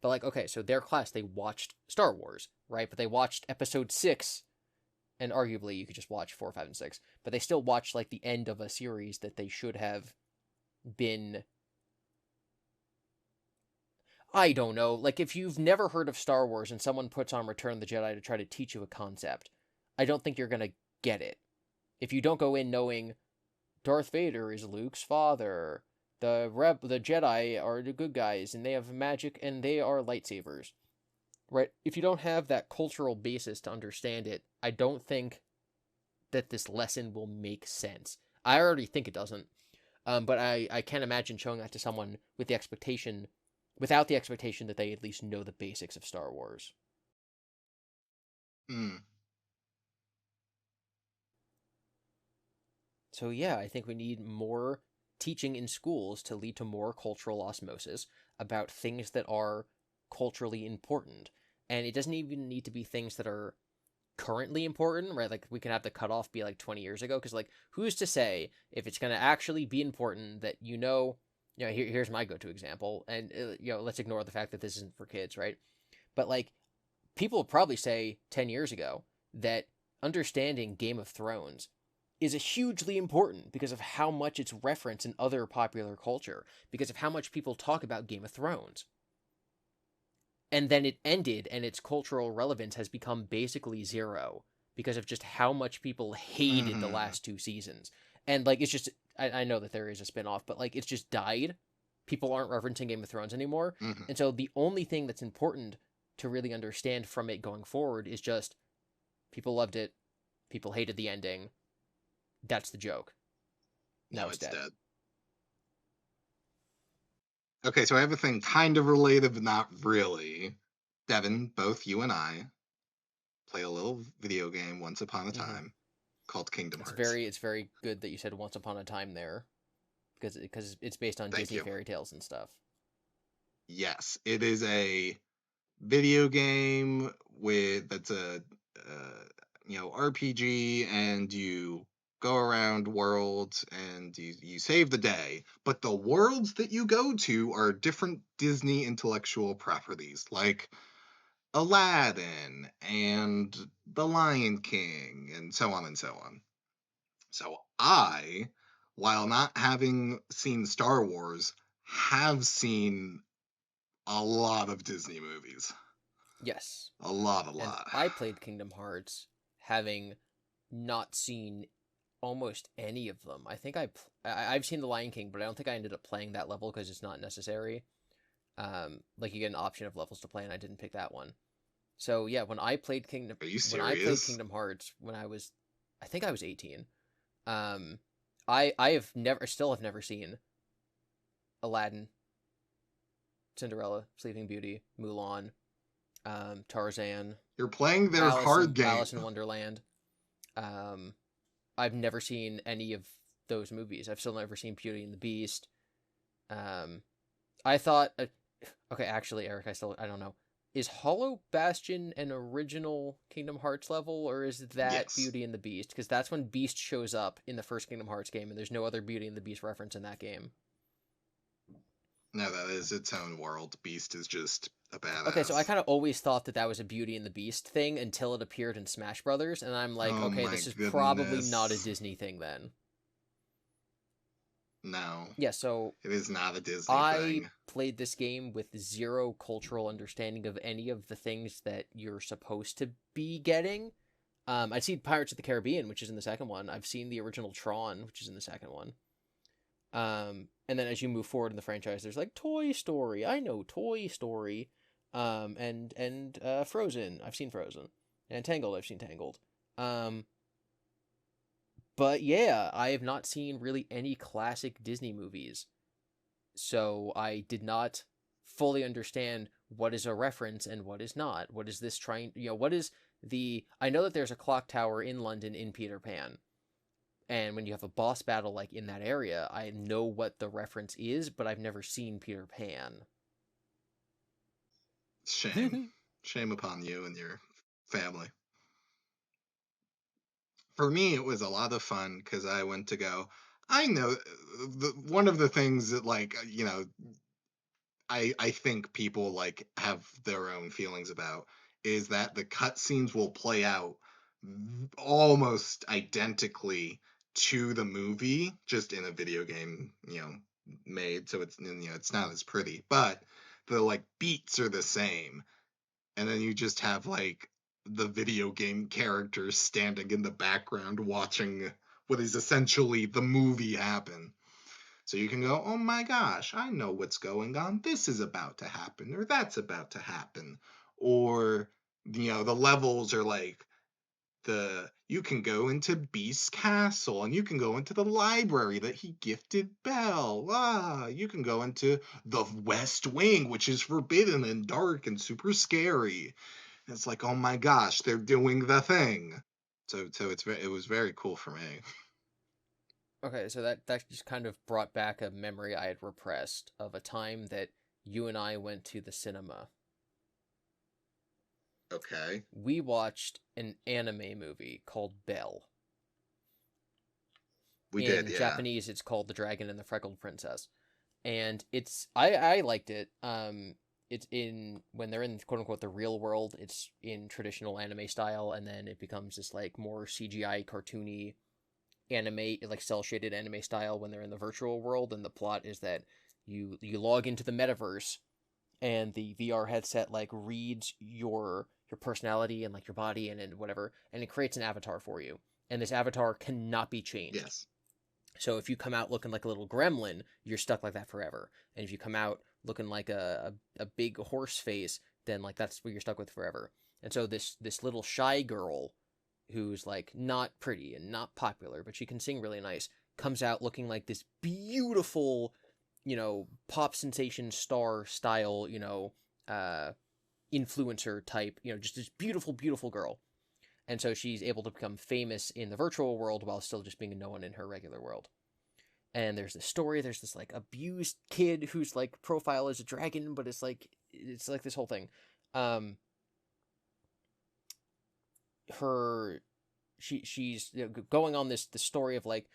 But like, okay, so their class, they watched Star Wars, right? But they watched Episode 6, and arguably you could just watch 4, 5, and 6. But they still watched like the end of a series that they should have been, I don't know, like if you've never heard of Star Wars and someone puts on Return of the Jedi to try to teach you a concept, I don't think you're going to get it. If you don't go in knowing Darth Vader is Luke's father, the Jedi are the good guys and they have magic and they are lightsabers, right? If you don't have that cultural basis to understand it, I don't think that this lesson will make sense. I already think it doesn't. But I can't imagine showing that to someone without the expectation that they at least know the basics of Star Wars. Mm. So yeah, I think we need more teaching in schools to lead to more cultural osmosis about things that are culturally important. And it doesn't even need to be things that are currently important, right? Like we can have the cutoff be like 20 years ago, because like who's to say if it's going to actually be important that here's my go-to example, and let's ignore the fact that this isn't for kids, right? But like people will probably say 10 years ago that understanding Game of Thrones is a hugely important because of how much it's referenced in other popular culture, because of how much people talk about Game of Thrones. And then it ended, and its cultural relevance has become basically zero because of just how much people hated the Mm-hmm. last two seasons. And like it's just I know that there is a spin-off, but like it's just died. People aren't referencing Game of Thrones anymore. Mm-hmm. And so the only thing that's important to really understand from it going forward is just people loved it, people hated the ending. That's the joke. Now No, it's it's dead. dead. Okay, so I have a thing kind of related, but not really. Devin, both you and I play a little video game once upon a Mm-hmm. time called Kingdom It's Hearts. very good that you said Once Upon a Time there, because it's based on Thank Disney you. fairy tales and stuff. Yes, it is a video game with that's a RPG, and you go around worlds and you save the day. But the worlds that you go to are different Disney intellectual properties, like Aladdin and The Lion King, and so on and so on. So I, while not having seen Star Wars, have seen a lot of Disney movies. Yes. A lot, a And lot. I played Kingdom Hearts having not seen almost any of them. I think I've seen The Lion King, but I don't think I ended up playing that level because it's not necessary. Like you get an option of levels to play, and I didn't pick that one. So yeah, Are you When I played serious? Kingdom Hearts when I think I was 18. Um, I have never still have never seen Aladdin, Cinderella, Sleeping Beauty, Mulan, Tarzan, You're playing their hard game. Alice in Wonderland. Um, I've never seen any of those movies. I've still never seen Beauty and the Beast. Um, I thought, okay, actually, Eric, I don't know. Is Hollow Bastion an original Kingdom Hearts level, or is that Yes. Beauty and the Beast? Because that's when Beast shows up in the first Kingdom Hearts game, and there's no other Beauty and the Beast reference in that game. No, that is its own world. Beast is just a Okay, so I badass. kind of always thought that that was a Beauty and the Beast thing until it appeared in Smash Brothers, and I'm like, Oh okay, my this is probably not a goodness. Disney thing then. No, Yeah, so it is not a Disney I thing. played this game with zero cultural understanding of any of the things that you're supposed to be getting. I've seen Pirates of the Caribbean, which is in the second one. I've seen the original Tron, which is in the second one. And then as you move forward in the franchise, there's like Toy Story. I know Toy Story. And Frozen. I've seen Frozen. And Tangled. I've seen Tangled. Um, but yeah, I have not seen really any classic Disney movies, so I did not fully understand what is a reference and what is not. What is this trying? What is the? I know that there's a clock tower in London in Peter Pan, and when you have a boss battle like in that area, I know what the reference is, but I've never seen Peter Pan. Shame. Shame upon you and your family. For me, it was a lot of fun because I went to go. I know one of the things that, like, I think people like have their own feelings about is that the cutscenes will play out almost identically to the movie, just in a video game, made so it's not as pretty, but the like beats are the same, and then you just have like the video game characters standing in the background watching what is essentially the movie happen. So you can go, oh my gosh, I know what's going on. This is about to happen, or that's about to happen. Or, the levels are like you can go into Beast's castle, and you can go into the library that he gifted Belle. You can go into the West Wing, which is forbidden and dark and super scary. And it's like, oh my gosh, they're doing the thing. So it was very cool for me. Okay, so that just kind of brought back a memory I had repressed of a time that you and I went to the cinema. Okay. We watched an anime movie called Belle. We did, In yeah. Japanese, it's called The Dragon and the Freckled Princess, and I liked it. It's in when they're in quote unquote the real world, it's in traditional anime style, and then it becomes this like more CGI cartoony anime, like cell shaded anime style when they're in the virtual world. And the plot is that you log into the metaverse, and the VR headset like reads your personality and like your body and whatever, and it creates an avatar for you. And this avatar cannot be changed. Yes. So if you come out looking like a little gremlin, you're stuck like that forever. And if you come out looking like a big horse face, then like that's what you're stuck with forever. And so this little shy girl who's like not pretty and not popular, but she can sing really nice, comes out looking like this beautiful, pop sensation star style, influencer type, just this beautiful, beautiful girl. And so she's able to become famous in the virtual world while still just being no one in her regular world. And there's this story, there's this like abused kid whose like profile is a dragon, but it's like this whole thing. Um her she's going on this story of like,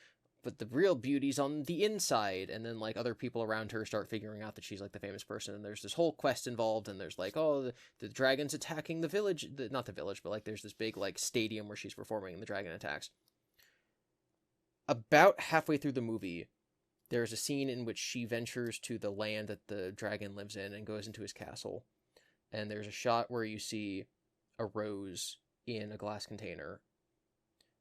but the real beauty's on the inside. And then like other people around her start figuring out that she's like the famous person, and there's this whole quest involved. And there's like, oh, the dragon's attacking the village, not the village, but like there's this big like stadium where she's performing and the dragon attacks. About halfway through the movie, there's a scene in which she ventures to the land that the dragon lives in and goes into his castle. And there's a shot where you see a rose in a glass container,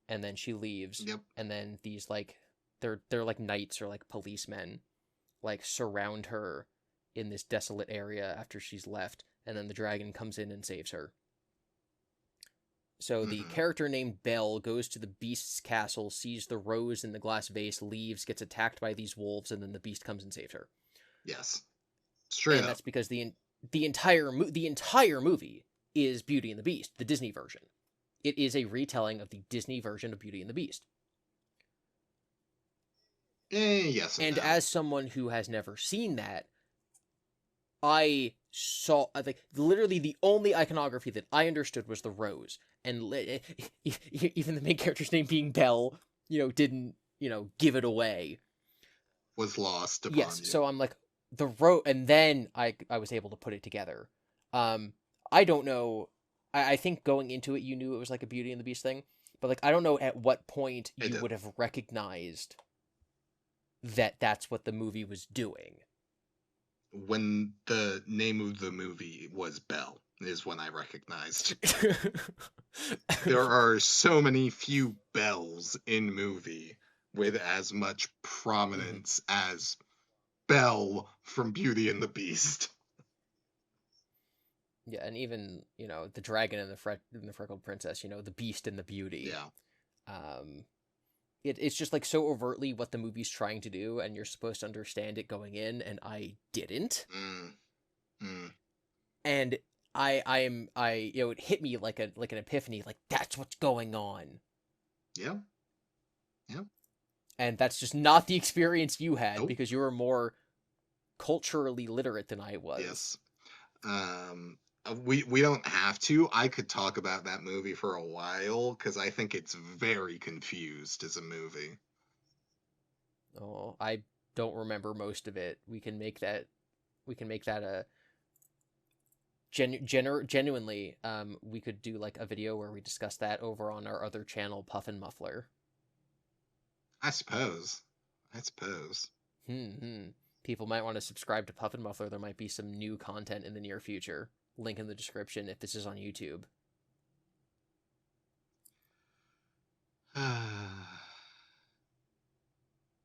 and then she leaves. Yep. And then these like they're like knights or like policemen like surround her in this desolate area after she's left, and then the dragon comes in and saves her. So the Hmm. character named Belle goes to the beast's castle, sees the rose in the glass vase, leaves, gets attacked by these wolves, and then the beast comes and saves her. Yes. Straight And up. that's because the entire movie is Beauty and the Beast, the Disney version. It is a retelling of the Disney version of Beauty and the Beast. Yes and And no. as someone who has never seen that, I saw like literally the only iconography that I understood was the rose, and even the main character's name being Belle, didn't give it away. Was lost Yes, upon you. so I'm like the rose, and then I was able to put it together. I don't know. I think going into it, you knew it was like a Beauty and the Beast thing, but like I don't know at what point It you did. would have recognized that that's what the movie was doing. When the name of the movie was Belle is when I recognized. There are so many few Bells in movie with as much Mhm. prominence as Belle from Beauty and the Beast. Yeah, and even the dragon and the freckled princess, the beast and the beauty. Yeah. Um, it's just like so overtly what the movie's trying to do, and you're supposed to understand it going in, and I didn't. Mm, mm. And it hit me like an epiphany, like that's what's going on. Yeah. Yeah. And that's just not the experience you had Nope. because you were more culturally literate than I was. Yes. Um, we don't have to. I could talk about that movie for a while because I think it's very confused as a movie. Oh, I don't remember most of it. We can make that a genuinely, we could do like a video where we discuss that over on our other channel, Puff and Muffler. I suppose. I suppose. Hmm. People might want to subscribe to Puff and Muffler. There might be some new content in the near future. Link in the description if this is on YouTube.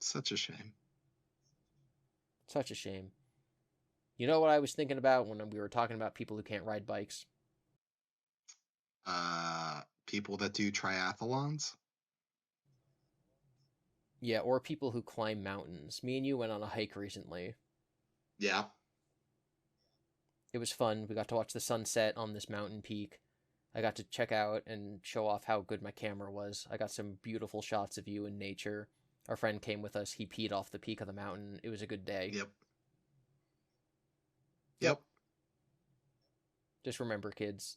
Such a shame. Such a shame. You know what I was thinking about when we were talking about people who can't ride bikes? People that do triathlons. Yeah, or people who climb mountains. Me and you went on a hike recently. Yeah. It was fun. We got to watch the sunset on this mountain peak. I got to check out and show off how good my camera was. I got some beautiful shots of you in nature. Our friend came with us. He peed off the peak of the mountain. It was a good day. Yep. Yep. Yep. Just remember, kids,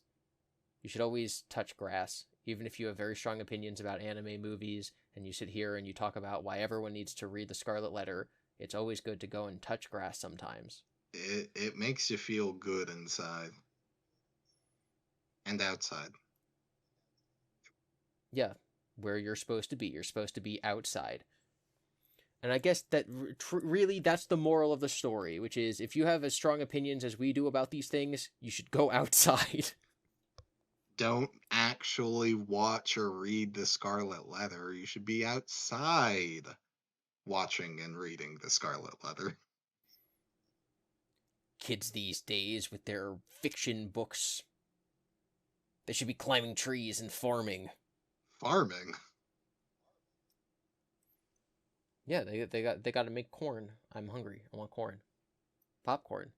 you should always touch grass. Even if you have very strong opinions about anime movies and you sit here and you talk about why everyone needs to read the Scarlet Letter, it's always good to go and touch grass sometimes. It makes you feel good inside and outside. Yeah, where you're supposed to be. You're supposed to be outside. And I guess that really that's the moral of the story, which is if you have as strong opinions as we do about these things, you should go outside. Don't actually watch or read the Scarlet Letter. You should be outside watching and reading the Scarlet Letter. Kids these days with their fiction books, they should be climbing trees and farming. Farming? Yeah, they got to make corn. I'm hungry. I want corn. Popcorn.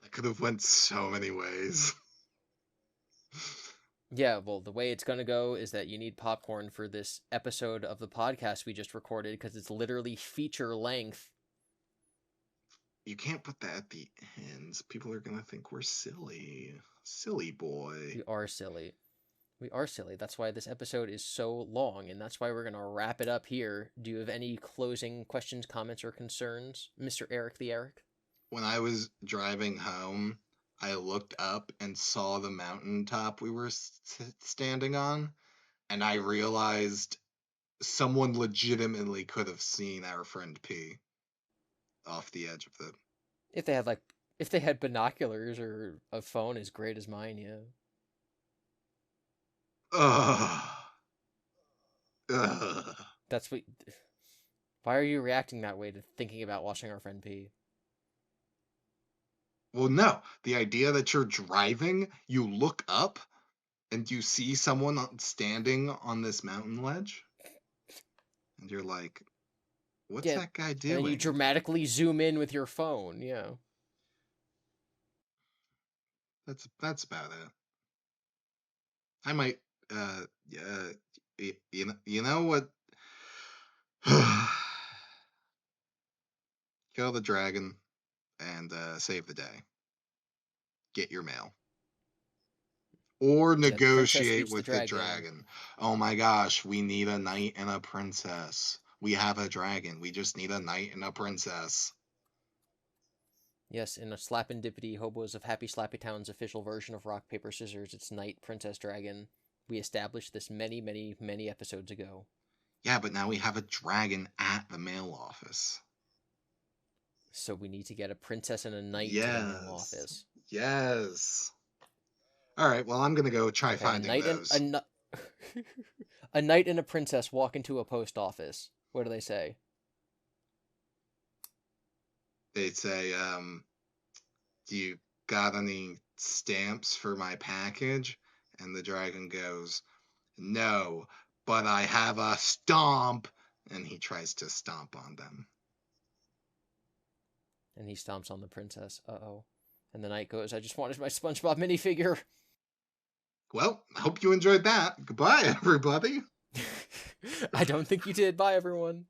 That could have went so many ways. Yeah, well, the way it's going to go is that you need popcorn for this episode of the podcast we just recorded because it's literally feature length. You can't put that at the ends. People are going to think we're silly. Silly boy. We are silly. We are silly. That's why this episode is so long, and that's why we're going to wrap it up here. Do you have any closing questions, comments, or concerns, Mr. Eric the Eric? When I was driving home, I looked up and saw the mountaintop we were standing on, and I realized someone legitimately could have seen our friend P off the edge of the... If they had binoculars or a phone as great as mine, yeah. Ugh. Ugh. That's what... Why are you reacting that way to thinking about watching our friend P? Well, no. The idea that you're driving, you look up, and you see someone standing on this mountain ledge, and you're like, what's that guy doing? And you dramatically zoom in with your phone, yeah. That's about it. I might, you know what? Kill the dragon and save the day. Get your mail. Or negotiate with the dragon. Oh my gosh, we need a knight and a princess. We have a dragon. We just need a knight and a princess. Yes, in a Slapendipity Hobos of Happy Slappy Town's official version of Rock, Paper, Scissors, it's Knight, Princess, Dragon. We established this many, many, many episodes ago. Yeah, but now we have a dragon at the mail office. So we need to get a princess and a knight to the mail office. Yes. All right, well, I'm going to go try finding those. A knight and a princess walk into a post office. What do they say? They say, do you got any stamps for my package? And the dragon goes, no, but I have a stomp. And he tries to stomp on them. And he stomps on the princess. Uh-oh. And the knight goes, I just wanted my SpongeBob minifigure. Well, I hope you enjoyed that. Goodbye, everybody. I don't think you did. Bye, everyone.